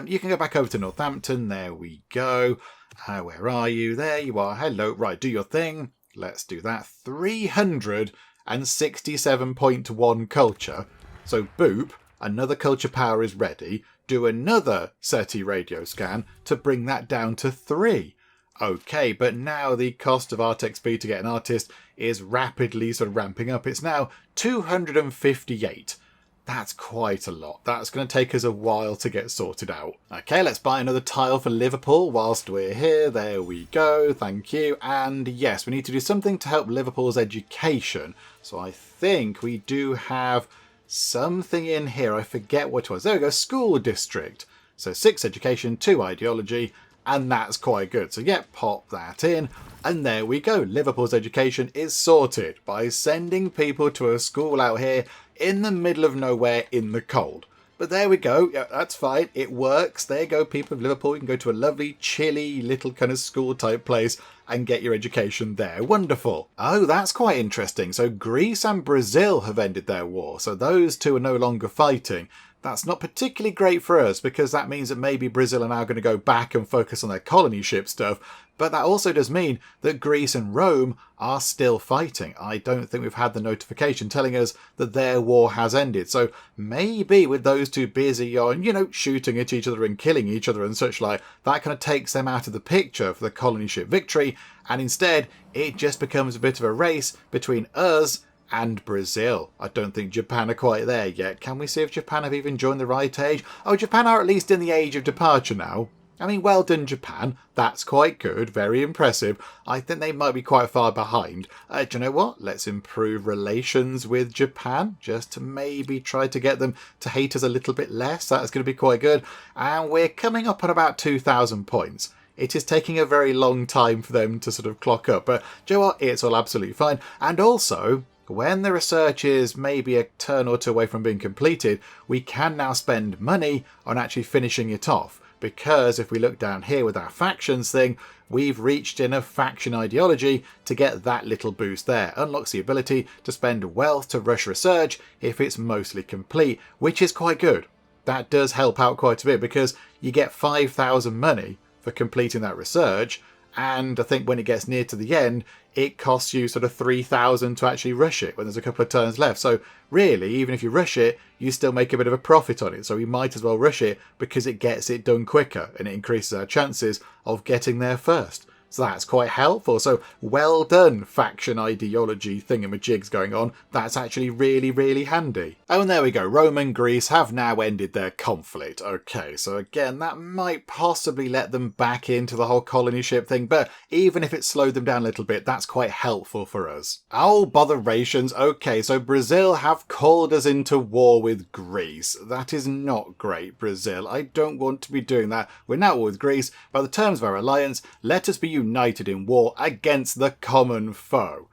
You can go back over to Northampton. There we go. Where are you? There you are. Hello. Right, do your thing. Let's do that. 367.1 culture. So boop, another culture power is ready. Do another SETI radio scan to bring that down to 3. Okay, but now the cost of art XP to get an artist is rapidly sort of ramping up. It's now 258. That's quite a lot. That's going to take us a while to get sorted out. Okay, let's buy another tile for Liverpool whilst we're here. There we go. Thank you. And yes, we need to do something to help Liverpool's education. So I think we do have something in here. I forget what it was. There we go. School district. So 6 education, 2 ideology. And that's quite good. So yeah, pop that in. And there we go. Liverpool's education is sorted by sending people to a school out here in the middle of nowhere in the cold. But there we go. Yeah, that's fine. It works. There you go, people of Liverpool. You can go to a lovely, chilly little kind of school type place and get your education there. Wonderful. Oh, that's quite interesting. So Greece and Brazil have ended their war. So those two are no longer fighting. That's not particularly great for us because that means that maybe Brazil are now going to go back and focus on their colony ship stuff. But that also does mean that Greece and Rome are still fighting. I don't think we've had the notification telling us that their war has ended. So maybe with those two busy on, shooting at each other and killing each other and such like, that kind of takes them out of the picture for the colony ship victory. And instead, it just becomes a bit of a race between us and Brazil. I don't think Japan are quite there yet. Can we see if Japan have even joined the right age? Oh, Japan are at least in the age of departure now. I mean, well done, Japan. That's quite good. Very impressive. I think they might be quite far behind. Do you know what? Let's improve relations with Japan. Just to maybe try to get them to hate us a little bit less. That's going to be quite good. And we're coming up on about 2,000 points. It is taking a very long time for them to sort of clock up. But do you know what? It's all absolutely fine. And also, when the research is maybe a turn or two away from being completed, we can now spend money on actually finishing it off. Because if we look down here with our factions thing, we've reached enough faction ideology to get that little boost there. Unlocks the ability to spend wealth to rush research if it's mostly complete, which is quite good. That does help out quite a bit because you get 5,000 money for completing that research. And I think when it gets near to the end, it costs you sort of 3,000 to actually rush it when there's a couple of turns left. So really, even if you rush it, you still make a bit of a profit on it. So we might as well rush it because it gets it done quicker and it increases our chances of getting there first. So that's quite helpful. So well done, faction ideology thingamajigs going on. That's actually really, really handy. Oh, and there we go. Rome and Greece have now ended their conflict. Okay, so again, that might possibly let them back into the whole colony ship thing. But even if it slowed them down a little bit, that's quite helpful for us. Oh, botherations. Okay, so Brazil have called us into war with Greece. That is not great, Brazil. I don't want to be doing that. We're now at war with Greece. By the terms of our alliance, let us be united in war against the common foe.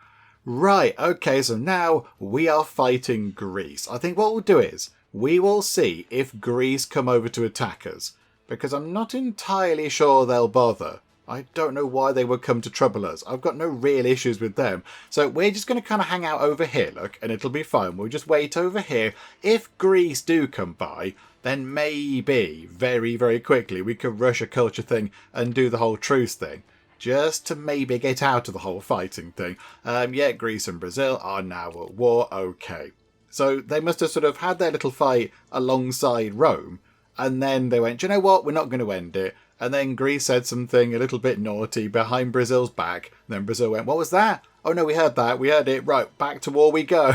Right, okay, so now we are fighting Greece. I think what we'll do is we will see if Greece come over to attack us, because I'm not entirely sure they'll bother. I don't know why they would come to trouble us. I've got no real issues with them. So we're just going to kind of hang out over here, look, and it'll be fine. We'll just wait over here. If Greece do come by, then maybe very, very quickly we could rush a culture thing and do the whole truce thing. Just to maybe get out of the whole fighting thing. Yeah, Greece and Brazil are now at war. Okay. So they must have sort of had their little fight alongside Rome. And then they went, do you know what? We're not going to end it. And then Greece said something a little bit naughty behind Brazil's back. And then Brazil went, what was that? Oh no, we heard that. We heard it. Right, back to war we go.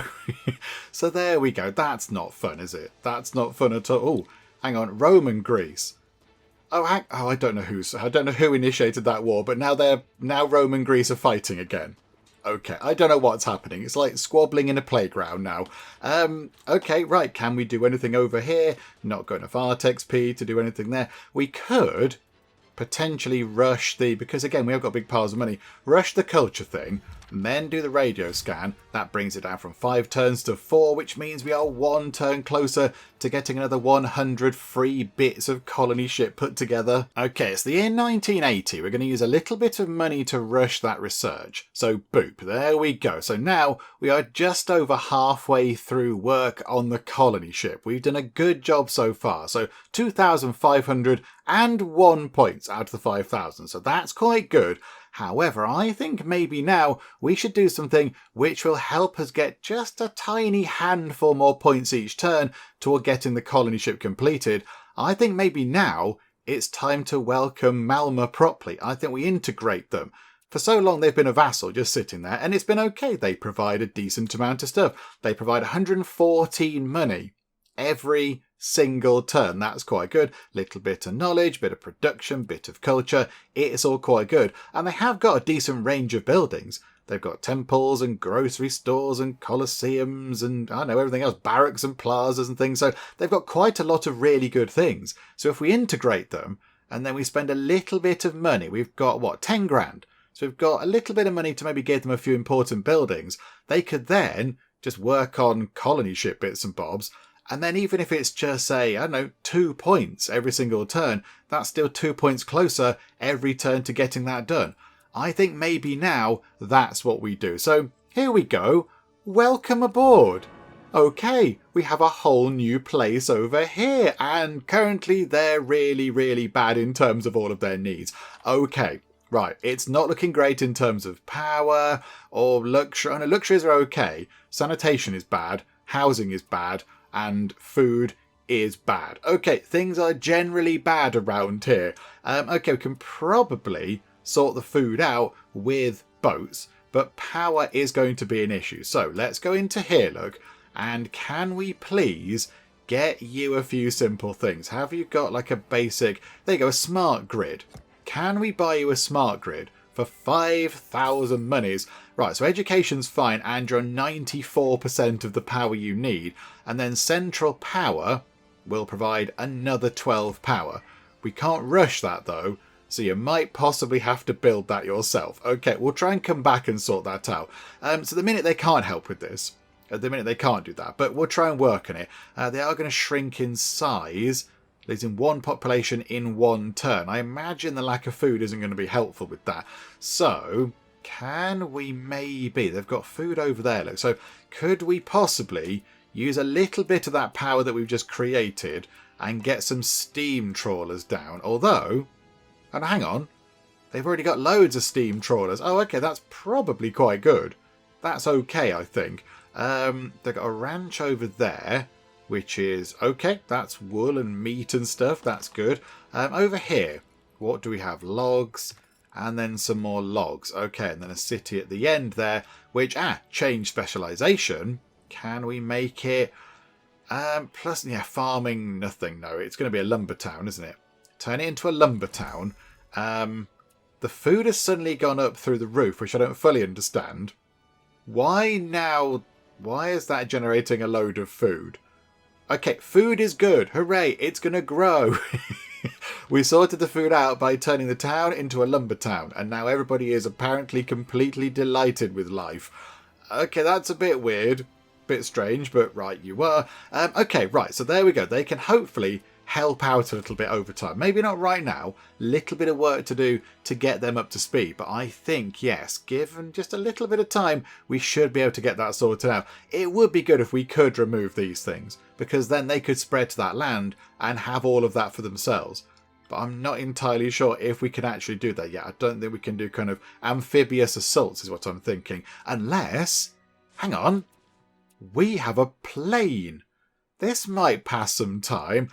So there we go. That's not fun, is it? That's not fun at all. Oh, hang on. Rome and Greece. I don't know who initiated that war, but now Rome and Greece are fighting again. Okay, I don't know what's happening. It's like squabbling in a playground now. Okay, right. Can we do anything over here? Not got enough art XP to do anything there. We could potentially rush because again, we have got big piles of money. Rush the culture thing, and then do the radio scan, That brings it down from 5 turns to 4, which means we are 1 turn closer to getting another 100 free bits of colony ship put together. Okay, it's the year 1980. We're going to use a little bit of money to rush that research. So boop, there we go. So now we are just over halfway through work on the colony ship. We've done a good job so far. So 2,501 points out of the 5,000. So that's quite good. However, I think maybe now we should do something which will help us get just a tiny handful more points each turn toward getting the colony ship completed. I think maybe now it's time to welcome Malma properly. I think we integrate them. For so long they've been a vassal just sitting there, and it's been okay. They provide a decent amount of stuff. They provide 114 money every single turn. That's quite good. Little bit of knowledge, bit of production, bit of culture. It's all quite good. And they have got a decent range of buildings. They've got temples and grocery stores and colosseums and I don't know, everything else, barracks and plazas and things. So they've got quite a lot of really good things. So if we integrate them and then we spend a little bit of money, we've got what, 10 grand. So we've got a little bit of money to maybe give them a few important buildings. They could then just work on colony ship bits and bobs. And then even if it's just, say, I don't know, 2 points every single turn, that's still 2 points closer every turn to getting that done. I think maybe now that's what we do. So here we go. Welcome aboard. Okay, we have a whole new place over here. And currently they're really, really bad in terms of all of their needs. Okay, right. It's not looking great in terms of power or luxury. No, luxuries are okay. Sanitation is bad. Housing is bad. And food is bad. Okay, things are generally bad around here. Okay, we can probably sort the food out with boats, but power is going to be an issue. So let's go into here, look, and can we please get you a few simple things? Have you got like a basic, there you go, a smart grid. Can we buy you a smart grid for 5,000 monies? Right, so education's fine and you're 94% of the power you need. And then central power will provide another 12 power. We can't rush that though, so you might possibly have to build that yourself. Okay, we'll try and come back and sort that out. So the minute they can't help with this, at the minute they can't do that, but we'll try and work on it. They are going to shrink in size, losing 1 population in 1 turn. I imagine the lack of food isn't going to be helpful with that. So can we maybe, they've got food over there, look, so could we possibly use a little bit of that power that we've just created and get some steam trawlers down? Although, and hang on, they've already got loads of steam trawlers. Oh, okay, that's probably quite good. That's okay, I think. They've got a ranch over there, which is okay. That's wool and meat and stuff. That's good. Over here, what do we have? Logs. And then some more logs. Okay, and then a city at the end there, which, change specialization. Can we make it? Plus, yeah, farming, nothing. No, it's going to be a lumber town, isn't it? Turn it into a lumber town. The food has suddenly gone up through the roof, which I don't fully understand. Why now? Why is that generating a load of food? Okay, food is good. Hooray, it's going to grow. We sorted the food out by turning the town into a lumber town, and now everybody is apparently completely delighted with life. Okay, that's a bit weird, bit strange, but right, you were. Okay, right, so there we go. They can hopefully help out a little bit over time. Maybe not right now, little bit of work to do to get them up to speed, but I think, yes, given just a little bit of time, we should be able to get that sorted out. It would be good if we could remove these things, because then they could spread to that land and have all of that for themselves. But I'm not entirely sure if we can actually do that yet. I don't think we can do kind of amphibious assaults is what I'm thinking. Unless, hang on, we have a plane. This might pass some time.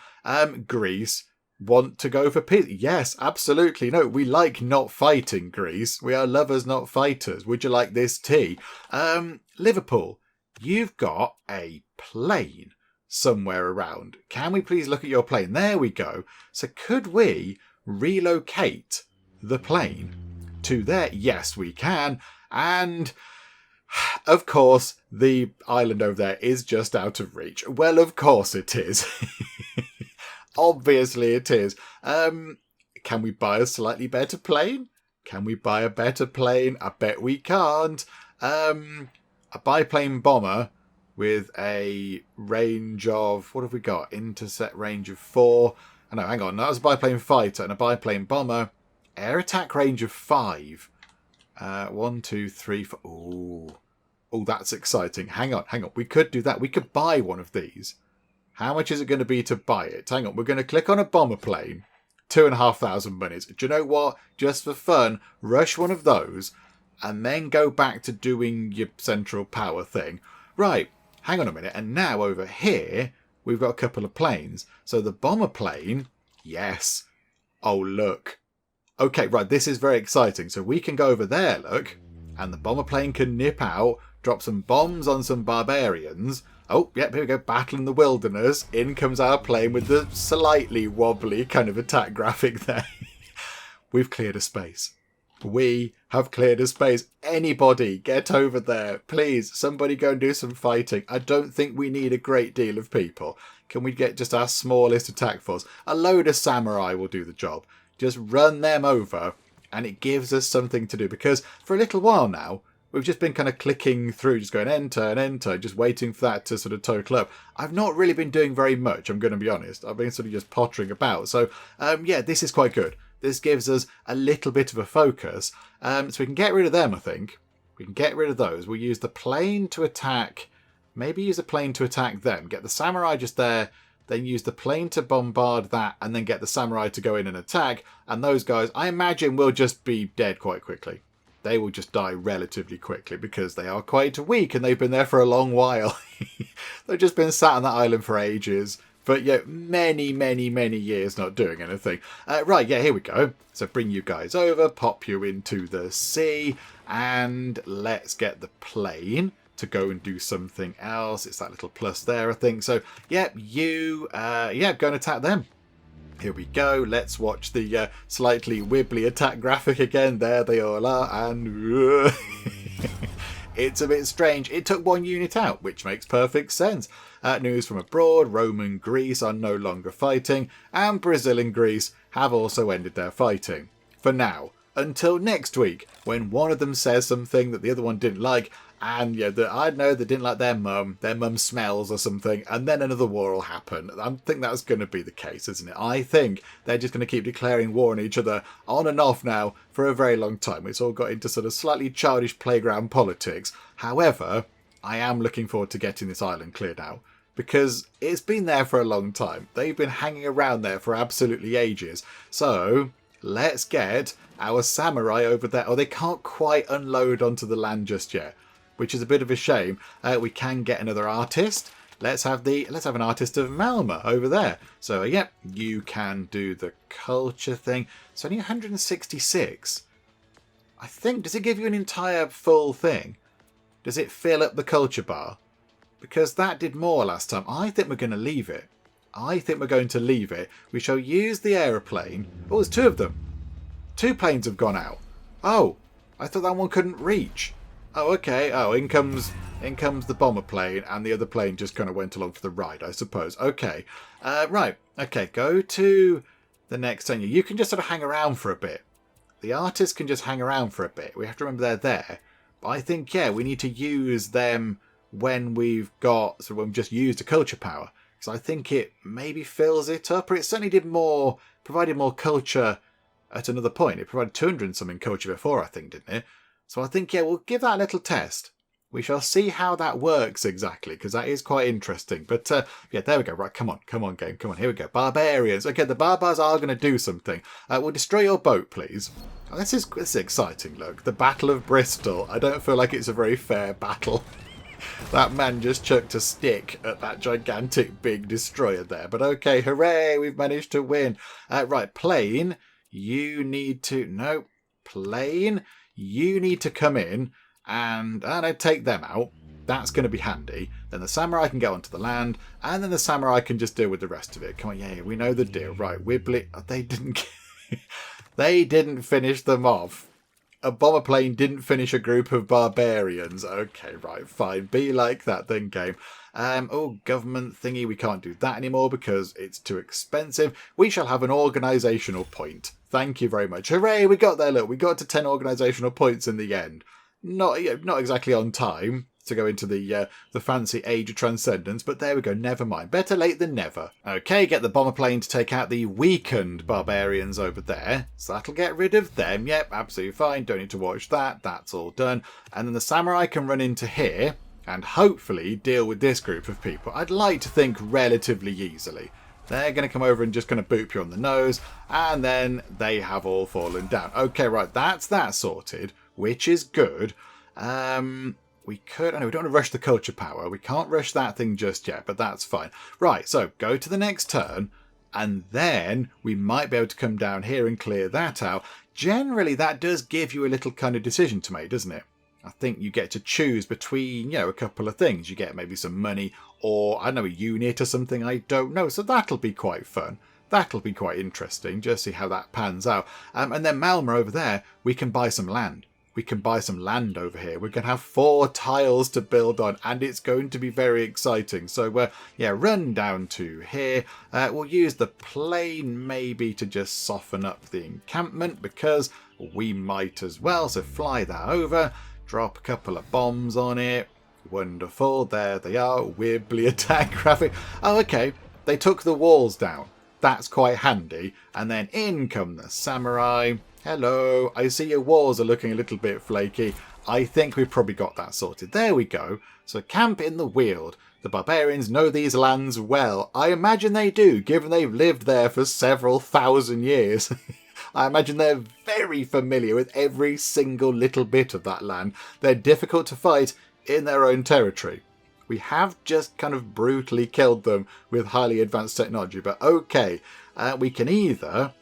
Greece, want to go for peace? Yes, absolutely. No, we like not fighting, Greece. We are lovers, not fighters. Would you like this tea? Liverpool, you've got a plane somewhere around. Can we please look at your plane? There we go. So could we relocate the plane to there? Yes, we can. And of course, the island over there is just out of reach. Well, of course it is. Obviously it is. Can we buy a slightly better plane? Can we buy a better plane? I bet we can't. a biplane bomber with a range of, what have we got? Intercept range of 4. Oh, no, hang on. That was a biplane fighter and a biplane bomber. Air attack range of 5. 1, 2, 3, 4. Ooh. Oh, that's exciting. Hang on. We could do that. We could buy one of these. How much is it going to be to buy it? Hang on. We're going to click on a bomber plane. 2,500 monies. Do you know what? Just for fun, rush one of those and then go back to doing your central power thing. Right. Hang on a minute. And now over here, we've got a couple of planes. So the bomber plane, yes. Oh, look. Okay, right. This is very exciting. So we can go over there, look. And the bomber plane can nip out, drop some bombs on some barbarians. Oh, yep, here we go. Battle in the wilderness. In comes our plane with the slightly wobbly kind of attack graphic there. We've cleared a space. We have cleared a space. Anybody get over there. Please, somebody go and do some fighting. I don't think we need a great deal of people. Can we get just our smallest attack force? A load of samurai will do the job. Just run them over and it gives us something to do. Because for a little while now, we've just been kind of clicking through, just going enter and enter, just waiting for that to sort of total up. I've not really been doing very much, I'm going to be honest. I've been sort of just pottering about. So, yeah, this is quite good. This gives us a little bit of a focus. So we can get rid of them, I think. We can get rid of those. We'll use the plane to attack. Maybe use a plane to attack them. Get the samurai just there. Then use the plane to bombard that. And then get the samurai to go in and attack. And those guys, I imagine, will just be dead quite quickly. They will just die relatively quickly because they are quite weak and they've been there for a long while. They've just been sat on that island for ages. But yeah, many years not doing anything. Right, yeah, here we go. So bring you guys over, pop you into the sea, and let's get the plane to go and do something else. It's that little plus there, I think. So, yeah, go and attack them. Here we go. Let's watch the slightly wibbly attack graphic again. There they all are, and it's a bit strange. It took one unit out, which makes perfect sense. News from abroad, Rome and Greece are no longer fighting, and Brazil and Greece have also ended their fighting. For now. Until next week, when one of them says something that the other one didn't like, and yeah, I know they didn't like their mum smells or something, and then another war will happen. I think that's going to be the case, isn't it? I think they're just going to keep declaring war on each other on and off now for a very long time. It's all got into sort of slightly childish playground politics. However, I am looking forward to getting this island cleared out, because it's been there for a long time. They've been hanging around there for absolutely ages. So let's get our samurai over there. Oh, they can't quite unload onto the land just yet, which is a bit of a shame. We can get another artist. Let's have an artist of Malma over there. So, yep, you can do the culture thing. It's only 166. I think, does it give you an entire full thing? Does it fill up the culture bar? Because that did more last time. I think we're going to leave it. We shall use the aeroplane. Oh, there's 2 of them. 2 planes have gone out. Oh, I thought that one couldn't reach. Oh, okay. Oh, in comes the bomber plane, and the other plane just kind of went along for the ride, I suppose. Okay. Right. Okay, go to the next thing. You can just sort of hang around for a bit. The artists can just hang around for a bit. We have to remember they're there. But I think, yeah, we need to use them when we've just used a culture power. Because I think it maybe fills it up, or it certainly provided more culture at another point. It provided 200 and something culture before, I think, didn't it? So I think, yeah, we'll give that a little test. We shall see how that works exactly, because that is quite interesting. But, yeah, there we go. Right, come on, game. Come on, here we go. Barbarians. Okay, the barbars are going to do something. We'll destroy your boat, please. Oh, this is exciting, look. The Battle of Bristol. I don't feel like it's a very fair battle. That man just chucked a stick at that gigantic big destroyer there. But okay, hooray, we've managed to win. Right, plane, you need to... No, plane, you need to come in and I take them out. That's going to be handy. Then the samurai can get onto the land, and then the samurai can just deal with the rest of it. Come on, yeah, we know the deal. Right, Wibbly... Oh, they didn't... They didn't finish them off. A bomber plane didn't finish a group of barbarians. Okay, right, fine. Be like that then, game. Oh, government thingy. We can't do that anymore because it's too expensive. We shall have an organisational point. Thank you very much. Hooray, we got there, look. We got to 10 organisational points in the end. Not exactly on time. to go into the fancy age of transcendence, but there we go, never mind. Better late than never. Okay, get the bomber plane to take out the weakened barbarians over there. So that'll get rid of them. Yep, absolutely fine. Don't need to watch that. That's all done. And then the samurai can run into here and hopefully deal with this group of people. I'd like to think relatively easily. They're going to come over and just going to boop you on the nose, and then they have all fallen down. Okay, right, that's that sorted, which is good. We could, I know we don't want to rush the culture power. We can't rush that thing just yet, but that's fine. Right, so go to the next turn, and then we might be able to come down here and clear that out. Generally, that does give you a little kind of decision to make, doesn't it? I think you get to choose between, a couple of things. You get maybe some money or, I don't know, a unit or something. I don't know. So that'll be quite fun. That'll be quite interesting. Just see how that pans out. And then Malma over there, we can buy some land. We can buy some land over here. We're going to have 4 tiles to build on, and it's going to be very exciting. So, run down to here. We'll use the plane maybe to just soften up the encampment because we might as well. So fly that over. Drop a couple of bombs on it. Wonderful. There they are. Wibbly attack graphic. Oh, okay. They took the walls down. That's quite handy. And then in come the samurai. Hello. I see your walls are looking a little bit flaky. I think we've probably got that sorted. There we go. So camp in the Weald. The barbarians know these lands well. I imagine they do, given they've lived there for several thousand years. I imagine they're very familiar with every single little bit of that land. They're difficult to fight in their own territory. We have just kind of brutally killed them with highly advanced technology, but okay. We can either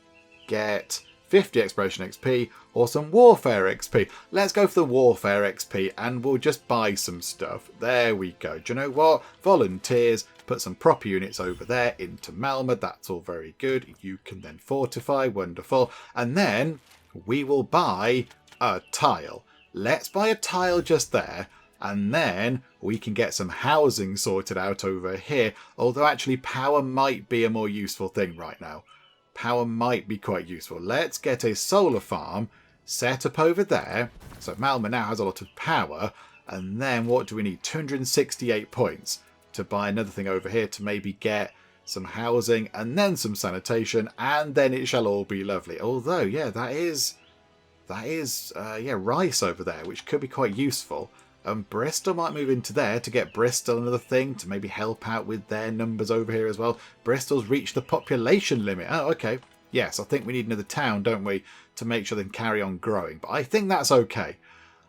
get 50 exploration XP or some warfare XP. Let's go for the warfare XP and we'll just buy some stuff. There we go. Do you know what? Volunteers. Put some proper units over there into Malma. That's all very good. You can then fortify. Wonderful. And then we will buy a tile. Let's buy a tile just there. And then we can get some housing sorted out over here. Although actually power might be a more useful thing right now. Power might be quite useful. Let's get a solar farm set up over there. So Malma now has a lot of power. And then what do we need? 268 points. To buy another thing over here to maybe get some housing and then some sanitation, and then it shall all be lovely. Although, yeah, that is rice over there, which could be quite useful. Bristol might move into there to get Bristol another thing to maybe help out with their numbers over here as well. Bristol's reached the population limit. Oh, okay. Yes, I think we need another town, don't we, to make sure they can carry on growing. But I think that's okay.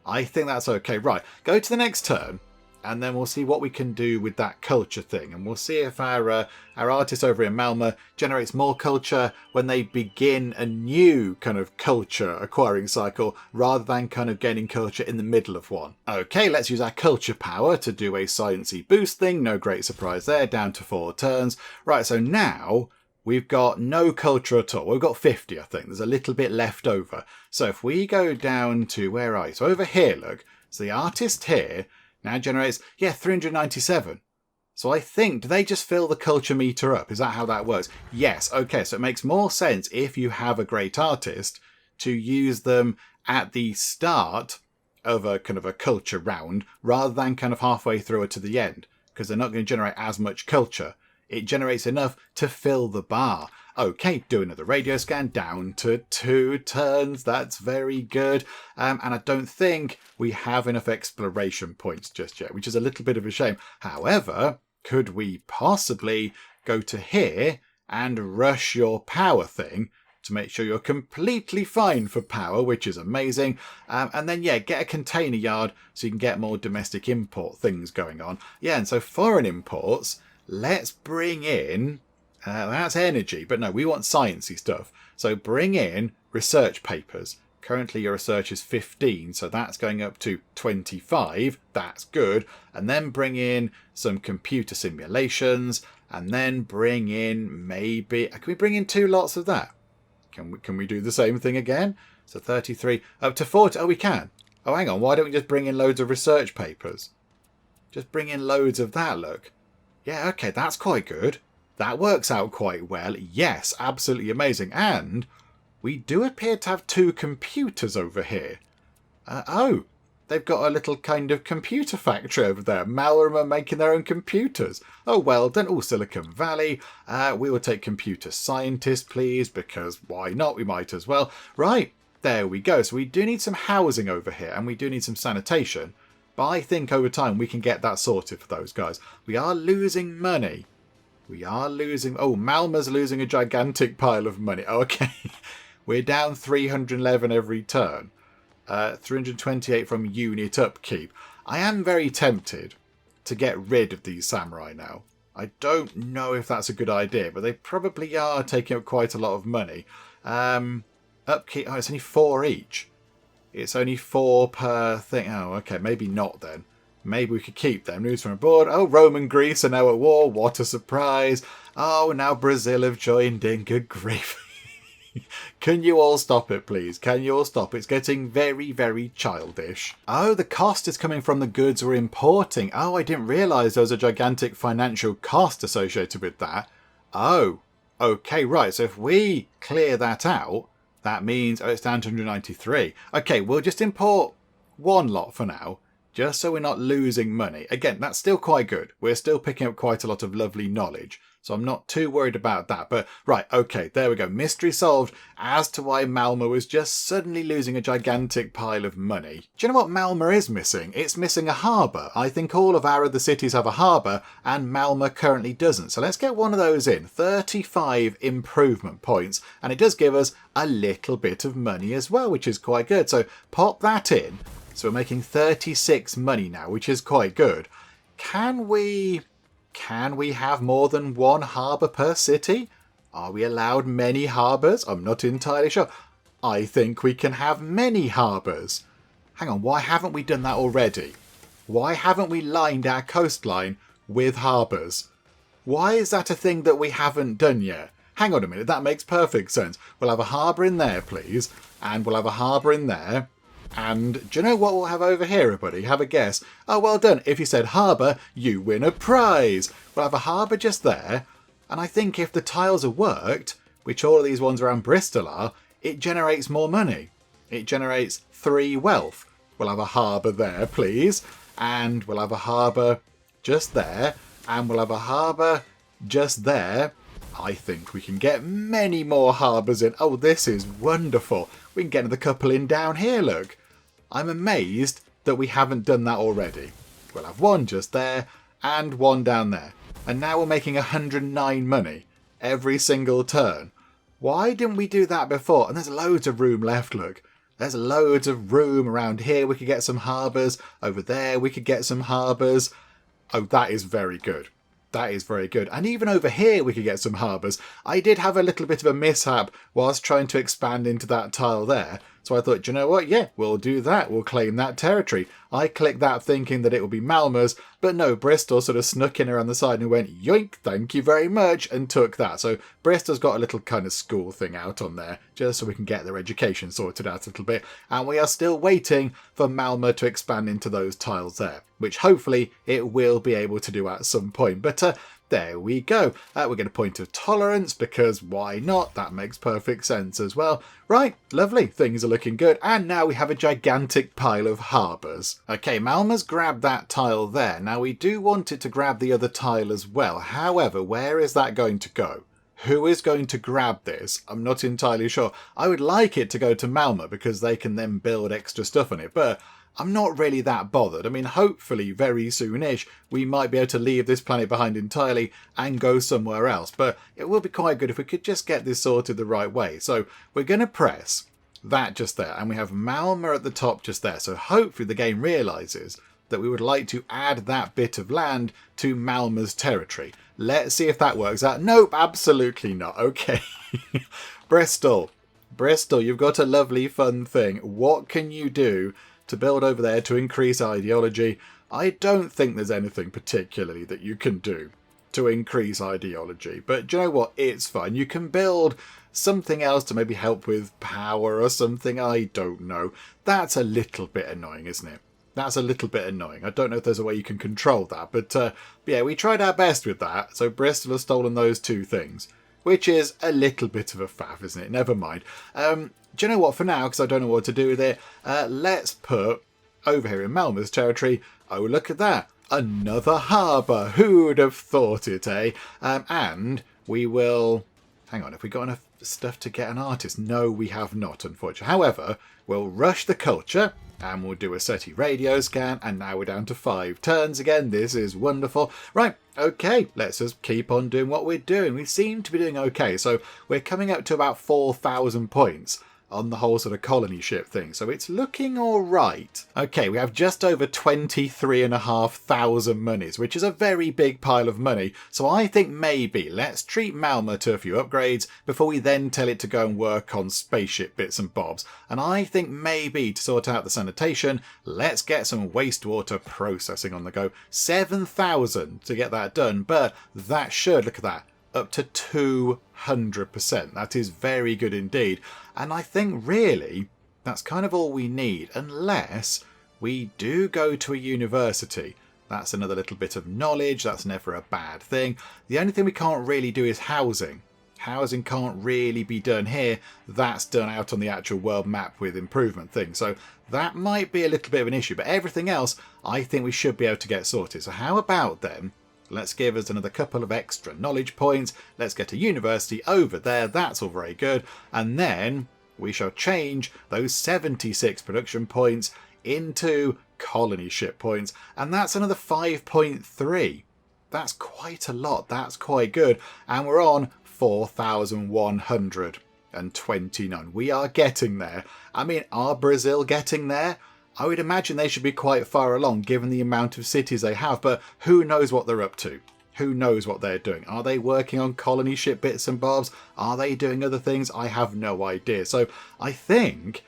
Right, go to the next turn. And then we'll see what we can do with that culture thing. And we'll see if our artist over in Malma generates more culture when they begin a new kind of culture acquiring cycle rather than kind of gaining culture in the middle of one. Okay, let's use our culture power to do a sciencey boost thing. No great surprise there, down to 4 turns. Right, so now we've got no culture at all. We've got 50, I think. There's a little bit left over. So if we go down to, where are you? So over here, look. So the artist here now generates, 397. So I think, do they just fill the culture meter up? Is that how that works? Yes. Okay, so it makes more sense if you have a great artist to use them at the start of a kind of a culture round rather than kind of halfway through it to the end, because they're not going to generate as much culture. It generates enough to fill the bar. Okay, do another radio scan, down to 2 turns. That's very good. And I don't think we have enough exploration points just yet, which is a little bit of a shame. However, could we possibly go to here and rush your power thing to make sure you're completely fine for power, which is amazing. And then, get a container yard so you can get more domestic import things going on. And so foreign imports, let's bring in, that's energy, but no, we want sciencey stuff. So bring in research papers. Currently your research is 15, so that's going up to 25. That's good. And then bring in some computer simulations, and then bring in maybe, can we bring in 2 lots of that? Can we do the same thing again? So 33 up to 40. Oh, we can. Oh, hang on. Why don't we just bring in loads of research papers? Just bring in loads of that, look. Yeah, okay, that's quite good. That works out quite well. Yes, absolutely amazing. And we do appear to have 2 computers over here. Oh, they've got a little kind of computer factory over there. Malm are making their own computers. Oh, well done. Oh, Silicon Valley. We will take computer scientists, please, because why not? We might as well. Right, there we go. So we do need some housing over here, and we do need some sanitation. But I think over time we can get that sorted for those guys. We are losing money. We are losing... Oh, Malma's losing a gigantic pile of money. Okay. We're down 311 every turn. 328 from unit upkeep. I am very tempted to get rid of these samurai now. I don't know if that's a good idea, but they probably are taking up quite a lot of money. Upkeep... Oh, it's only 4 each. It's only 4 per thing. Oh, okay, maybe not then. Maybe we could keep them. News from abroad. Oh, Rome and Greece are now at war. What a surprise. Oh, now Brazil have joined in. Good grief. Can you all stop it, please? Can you all stop? It's getting very, very childish. Oh, the cost is coming from the goods we're importing. Oh, I didn't realise there was a gigantic financial cost associated with that. Oh, okay, right. So if we clear that out, that means, oh, it's down to 193. Okay, we'll just import 1 lot for now, just so we're not losing money. Again, that's still quite good. We're still picking up quite a lot of lovely knowledge, so I'm not too worried about that. But, right, okay, there we go. Mystery solved as to why Malma was just suddenly losing a gigantic pile of money. Do you know what Malma is missing? It's missing a harbour. I think all of our other cities have a harbour, and Malma currently doesn't. So let's get one of those in. 35 improvement points, and it does give us a little bit of money as well, which is quite good. So pop that in. So we're making 36 money now, which is quite good. Can we have more than 1 harbour per city? Are we allowed many harbours? I'm not entirely sure. I think we can have many harbours. Hang on, why haven't we done that already? Why haven't we lined our coastline with harbours? Why is that a thing that we haven't done yet? Hang on a minute, that makes perfect sense. We'll have a harbour in there, please. And we'll have a harbour in there. And do you know what we'll have over here, everybody? Have a guess. Oh, well done. If you said harbour, you win a prize. We'll have a harbour just there. And I think if the tiles are worked, which all of these ones around Bristol are, it generates more money. It generates 3 wealth. We'll have a harbour there, please. And we'll have a harbour just there. And we'll have a harbour just there. I think we can get many more harbours in. Oh, this is wonderful. We can get another couple in down here, look. I'm amazed that we haven't done that already. We'll have 1 just there and 1 down there. And now we're making 109 money every single turn. Why didn't we do that before? And there's loads of room left, look. There's loads of room around here. We could get some harbours. Over there we could get some harbours. Oh, that is very good. That is very good. And even over here we could get some harbours. I did have a little bit of a mishap whilst trying to expand into that tile there. So I thought, do you know what? Yeah, we'll do that. We'll claim that territory. I clicked that thinking that it would be Malma's, but no, Bristol sort of snuck in around the side and went, yoink, thank you very much, and took that. So Bristol's got a little kind of school thing out on there, just so we can get their education sorted out a little bit. And we are still waiting for Malma to expand into those tiles there, which hopefully it will be able to do at some point. But there we go. We're going to point of tolerance because why not? That makes perfect sense as well. Right, lovely. Things are looking good. And now we have a gigantic pile of harbours. Okay, Malma's grabbed that tile there. Now we do want it to grab the other tile as well. However, where is that going to go? Who is going to grab this? I'm not entirely sure. I would like it to go to Malma because they can then build extra stuff on it. But I'm not really that bothered. I mean, hopefully very soonish we might be able to leave this planet behind entirely and go somewhere else. But it will be quite good if we could just get this sorted the right way. So we're going to press that just there. And we have Malma at the top just there. So hopefully the game realises that we would like to add that bit of land to Malma's territory. Let's see if that works out. Nope, absolutely not. Okay. Bristol. Bristol, you've got a lovely fun thing. What can you do to build over there to increase ideology? I don't think there's anything particularly that you can do to increase ideology. But do you know what? It's fine. You can build something else to maybe help with power or something. I don't know. That's a little bit annoying, isn't it? That's a little bit annoying. I don't know if there's a way you can control that. But yeah, we tried our best with that. So Bristol has stolen those 2 things, which is a little bit of a faff, isn't it? Never mind. Do you know what? For now, because I don't know what to do with it, let's put over here in Malma's territory, oh, look at that. Another harbour. Who'd have thought it, eh? And we will... Hang on, have we got enough stuff to get an artist? No, we have not, unfortunately. However, we'll rush the culture and we'll do a SETI radio scan, and now we're down to 5 turns again. This is wonderful. Right, okay, let's just keep on doing what we're doing. We seem to be doing okay, so we're coming up to about 4,000 points on the whole sort of colony ship thing, so it's looking all right. Okay, we have just over 23,500 monies, which is a very big pile of money, so I think maybe let's treat Malma to a few upgrades before we then tell it to go and work on spaceship bits and bobs. And I think maybe to sort out the sanitation, let's get some wastewater processing on the go. 7,000 to get that done, but that should, look at that, up to 200%. That is very good indeed. And I think really that's kind of all we need, unless we do go to a university. That's another little bit of knowledge. That's never a bad thing. The only thing we can't really do is housing. Housing can't really be done here. That's done out on the actual world map with improvement things. So that might be a little bit of an issue. But everything else, I think we should be able to get sorted. So how about then, let's give us another couple of extra knowledge points. Let's get a university over there. That's all very good. And then we shall change those 76 production points into colony ship points. And that's another 5.3. That's quite a lot. That's quite good. And we're on 4,129. We are getting there. I mean, are Brazil getting there? I would imagine they should be quite far along given the amount of cities they have, but who knows what they're up to? Who knows what they're doing? Are they working on colony ship bits and bobs? Are they doing other things? I have no idea. So I think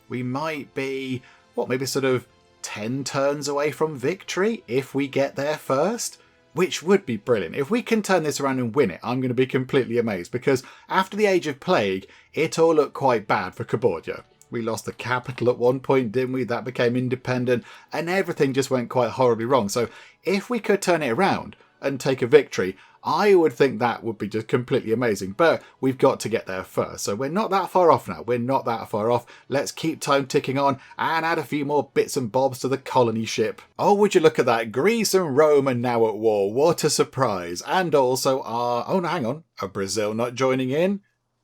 we might be, maybe sort of 10 turns away from victory if we get there first, which would be brilliant. If we can turn this around and win it, I'm going to be completely amazed, because after the Age of Plague, it all looked quite bad for Cambodia. We lost the capital at one point, didn't we? That became independent and everything just went quite horribly wrong. So if we could turn it around and take a victory, I would think that would be just completely amazing. But we've got to get there first. So we're not that far off now. We're not that far off. Let's keep time ticking on and add a few more bits and bobs to the colony ship. Oh, would you look at that? Greece and Rome are now at war. What a surprise. And also oh no, hang on. Are Brazil not joining in?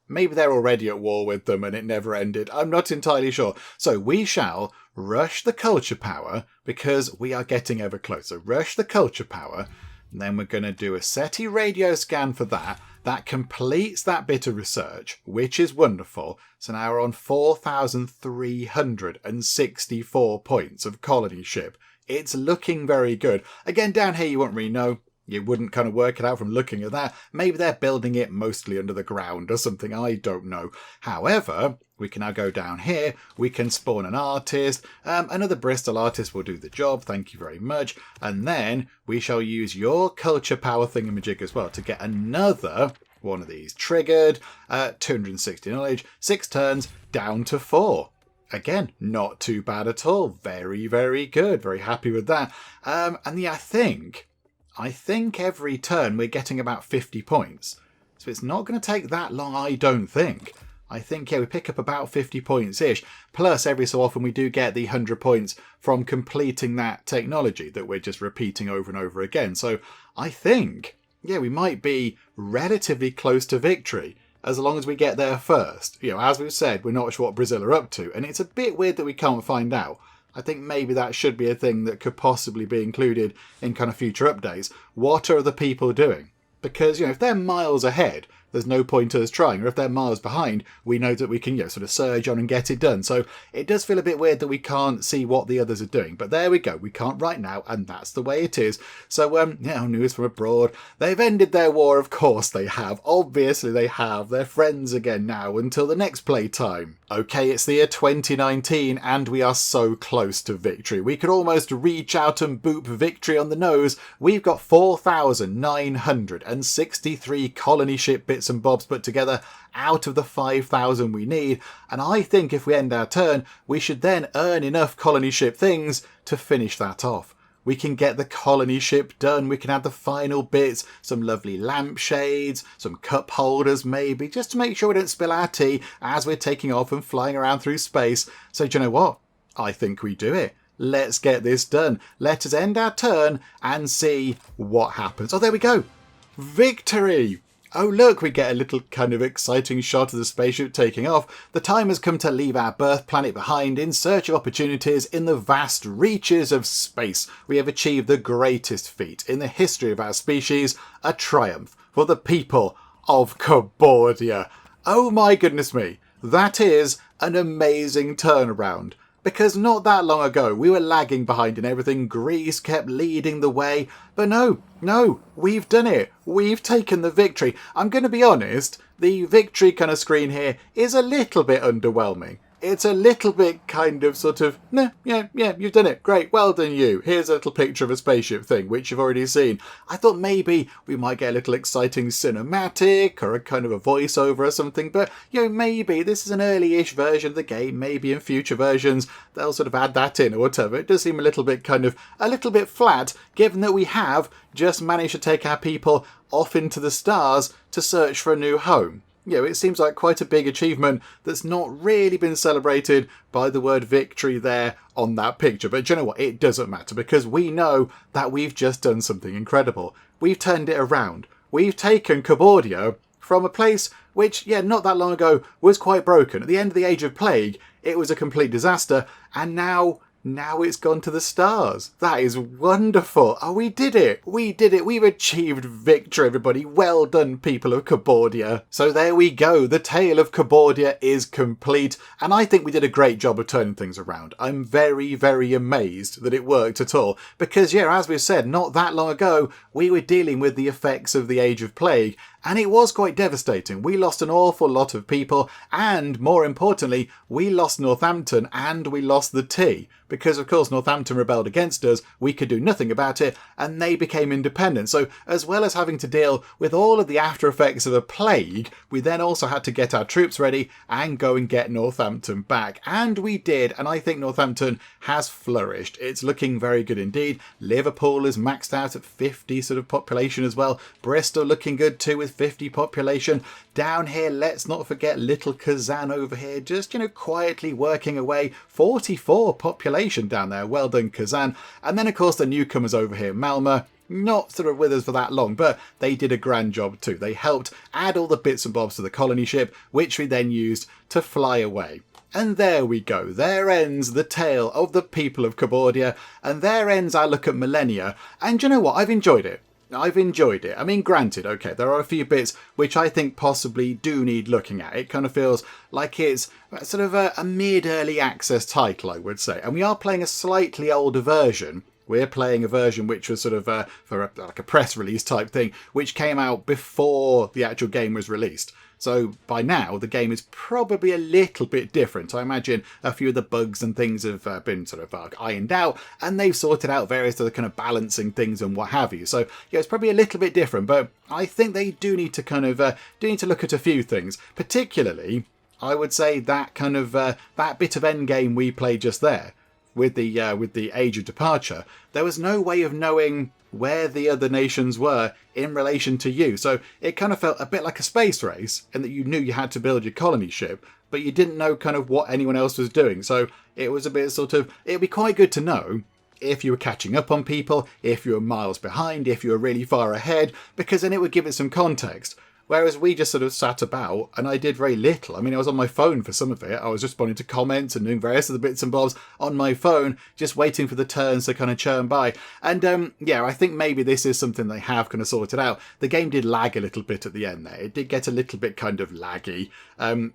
Maybe they're already at war with them and it never ended. I'm not entirely sure. So we shall rush the culture power because we are getting ever closer. Rush the culture power. And then we're going to do a SETI radio scan for that. That completes that bit of research, which is wonderful. So now we're on 4,364 points of colony ship. It's looking very good. Again, down here you won't really know. You wouldn't kind of work it out from looking at that. Maybe they're building it mostly under the ground or something. I don't know. However, we can now go down here. We can spawn an artist. Another Bristol artist will do the job. Thank you very much. And then we shall use your culture power thingamajig as well to get another one of these triggered. 260 knowledge, 6 turns, down to 4. Again, not too bad at all. Very, very good. Very happy with that. And yeah, I think every turn we're getting about 50 points. So it's not going to take that long, I don't think. I think, yeah, we pick up about 50 points-ish. Plus, every so often we do get the 100 points from completing that technology that we're just repeating over and over again. So I think, yeah, we might be relatively close to victory as long as we get there first. You know, as we've said, we're not sure what Brazil are up to. And it's a bit weird that we can't find out. I think maybe that should be a thing that could possibly be included in kind of future updates. What are the people doing? Because, you know, if they're miles ahead, there's no point us trying. Or if they're miles behind, we know that we can, you know, sort of surge on and get it done. So it does feel a bit weird that we can't see what the others are doing. But there we go. We can't right now, and that's the way it is. So, yeah, news from abroad. They've ended their war, of course they have. Obviously they have. They're friends again now until the next playtime. Okay, it's the year 2019, and we are so close to victory. We could almost reach out and boop victory on the nose. We've got 4,963 colony ship bits and bobs put together out of the 5,000 we need, and I think if we end our turn we should then earn enough colony ship things to finish that off. We can get the colony ship done, we can add the final bits, some lovely lampshades, some cup holders maybe, just to make sure we don't spill our tea as we're taking off and flying around through space. So do you know what? I think we do it. let's get this done. Let us end our turn and see what happens. Oh, there we go. Victory! Oh look, we get a little kind of exciting shot of the spaceship taking off. The time has come to leave our birth planet behind in search of opportunities in the vast reaches of space. We have achieved the greatest feat in the history of our species, a triumph for the people of Cabordia. Oh my goodness me, that is an amazing turnaround. Because not that long ago, we were lagging behind in everything. Greece kept leading the way. But no, we've done it. We've taken the victory. I'm going to be honest, the victory kind of screen here is a little bit underwhelming. It's a little bit kind of sort of, nah, yeah, you've done it. Great, well done you. Here's a little picture of a spaceship thing, which you've already seen. I thought maybe we might get a little exciting cinematic or a kind of a voiceover or something, but, maybe this is an early-ish version of the game. Maybe in future versions they'll sort of add that in or whatever. It does seem a little bit flat, given that we have just managed to take our people off into the stars to search for a new home. It seems like quite a big achievement that's not really been celebrated by the word victory there on that picture. But you know what? It doesn't matter, because we know that we've just done something incredible. We've turned it around. We've taken Cabordia from a place which, not that long ago was quite broken. At the end of the Age of Plague, it was a complete disaster, and now it's gone to the stars. That is wonderful. Oh, we did it. We've achieved victory, everybody. Well done, people of Cabordia. So there we go. The tale of Cabordia is complete. And I think we did a great job of turning things around. I'm very, very amazed that it worked at all. Because, as we've said, not that long ago, we were dealing with the effects of the Age of Plague. And it was quite devastating. We lost an awful lot of people, and more importantly, we lost Northampton and we lost the tea. Because, of course, Northampton rebelled against us, we could do nothing about it, and they became independent. So, as well as having to deal with all of the after effects of a plague, we then also had to get our troops ready and go and get Northampton back. And we did, and I think Northampton has flourished. It's looking very good indeed. Liverpool is maxed out at 50 sort of population as well. Bristol looking good too with 50 population. Down here, let's not forget little Kazan over here, just, quietly working away. 44 population down there. Well done, Kazan. And then, of course, the newcomers over here. Malmö, not sort of with us for that long, but they did a grand job too. They helped add all the bits and bobs to the colony ship, which we then used to fly away. And there we go. There ends the tale of the people of Cabordia, and there ends our look at Millennia. And you know what? I've enjoyed it. I mean, granted, okay, there are a few bits which I think possibly do need looking at. It kind of feels like it's sort of a mid-early access title, I would say. And we are playing a slightly older version. We're playing a version which was sort of like a press release type thing, which came out before the actual game was released. So by now, the game is probably a little bit different. I imagine a few of the bugs and things have been sort of ironed out, and they've sorted out various other kind of balancing things and what have you. So it's probably a little bit different, but I think they do need to kind of look at a few things. Particularly, I would say that kind of that bit of endgame we played just there with the Age of Departure. There was no way of knowing where the other nations were in relation to you. So it kind of felt a bit like a space race, in that you knew you had to build your colony ship, but you didn't know kind of what anyone else was doing. So it was a bit sort of, it'd be quite good to know if you were catching up on people, if you were miles behind, if you were really far ahead, because then it would give it some context. Whereas we just sort of sat about, and I did very little. I mean, I was on my phone for some of it. I was responding to comments and doing various other bits and bobs on my phone, just waiting for the turns to kind of churn by. And I think maybe this is something they have kind of sorted out. The game did lag a little bit at the end there. It did get a little bit kind of laggy,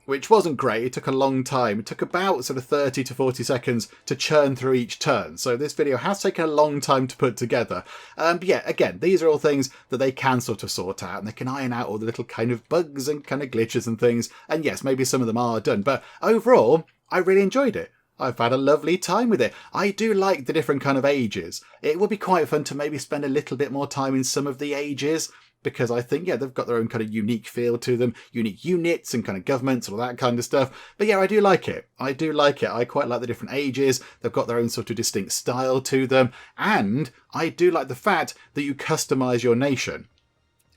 which wasn't great. It took a long time. It took about sort of 30 to 40 seconds to churn through each turn. So this video has taken a long time to put together. But yeah, again, these are all things that they can sort of sort out, and they can iron out all the little kind of bugs and kind of glitches and things. And yes, maybe some of them are done, but overall, I really enjoyed it. I've had a lovely time with it. I do like the different kind of ages. It would be quite fun to maybe spend a little bit more time in some of the ages, because I think, they've got their own kind of unique feel to them, unique units and kind of governments and all that kind of stuff. But yeah, I do like it. I quite like the different ages. They've got their own sort of distinct style to them. And I do like the fact that you customise your nation.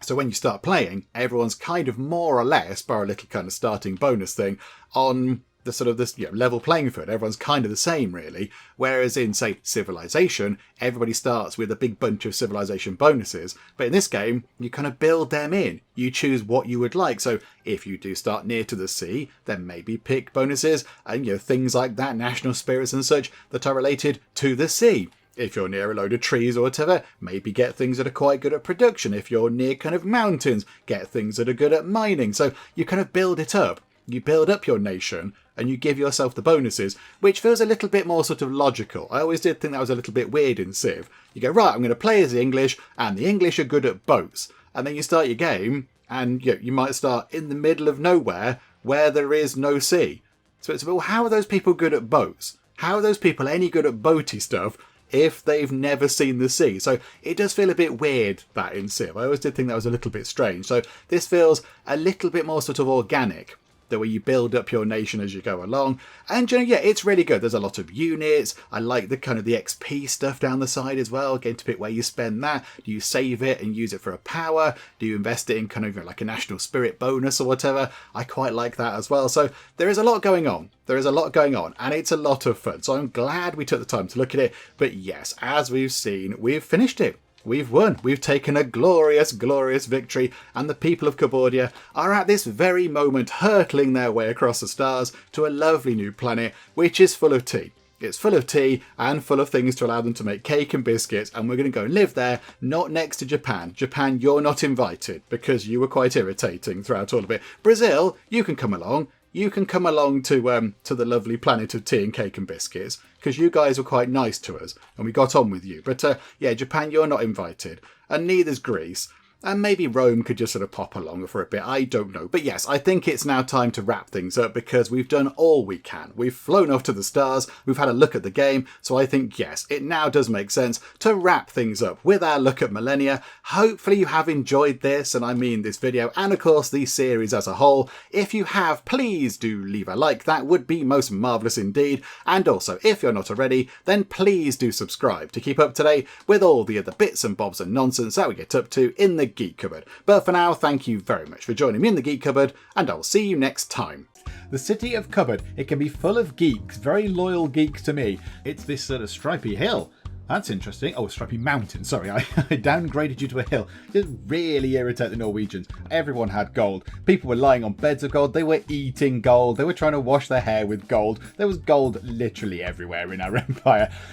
So when you start playing, everyone's kind of more or less, bar a little kind of starting bonus thing, on the sort of this level playing field. Everyone's kind of the same, really. Whereas in, say, Civilization, everybody starts with a big bunch of Civilization bonuses. But in this game, you kind of build them in. You choose what you would like. So if you do start near to the sea, then maybe pick bonuses and things like that, national spirits and such, that are related to the sea. If you're near a load of trees or whatever, maybe get things that are quite good at production. If you're near kind of mountains, get things that are good at mining. So you kind of build it up. You build up your nation and you give yourself the bonuses, which feels a little bit more sort of logical. I always did think that was a little bit weird in Civ. You go, right, I'm going to play as the English, and the English are good at boats. And then you start your game, and you might start in the middle of nowhere where there is no sea. So it's, well, how are those people good at boats? How are those people any good at boaty stuff if they've never seen the sea? So it does feel a bit weird, that in Civ. I always did think that was a little bit strange. So this feels a little bit more sort of organic, the way you build up your nation as you go along. And yeah, it's really good. There's a lot of units. I like the kind of the XP stuff down the side as well. Getting to pick where you spend that. Do you save it and use it for a power? Do you invest it in kind of like a national spirit bonus or whatever? I quite like that as well. So there is a lot going on. There is a lot going on, and it's a lot of fun. So I'm glad we took the time to look at it. But yes, as we've seen, we've finished it. We've won. We've taken a glorious, glorious victory, and the people of Cabordia are at this very moment hurtling their way across the stars to a lovely new planet, which is full of tea. It's full of tea and full of things to allow them to make cake and biscuits, and we're going to go and live there, not next to Japan. Japan, you're not invited, because you were quite irritating throughout all of it. Brazil, you can come along. You can come along to the lovely planet of tea and cake and biscuits, because you guys were quite nice to us and we got on with you. But yeah, Japan, you're not invited, and neither's Greece. And maybe Rome could just sort of pop along for a bit. I don't know. But yes, I think it's now time to wrap things up, because we've done all we can. We've flown off to the stars. We've had a look at the game. So I think, yes, it now does make sense to wrap things up with our look at Millennia. Hopefully you have enjoyed this, and I mean this video, and of course the series as a whole. If you have, please do leave a like. That would be most marvellous indeed. And also, if you're not already, then please do subscribe to keep up to date with all the other bits and bobs and nonsense that we get up to in the Geek Cupboard. But for now, thank you very much for joining me in the Geek Cupboard, and I'll see you next time. The city of Cupboard, it can be full of geeks, very loyal geeks to me. It's this sort of stripy hill. That's interesting. Oh, Stripey Mountain. Sorry, I downgraded you to a hill. Just really irritate the Norwegians. Everyone had gold. People were lying on beds of gold. They were eating gold. They were trying to wash their hair with gold. There was gold literally everywhere in our empire.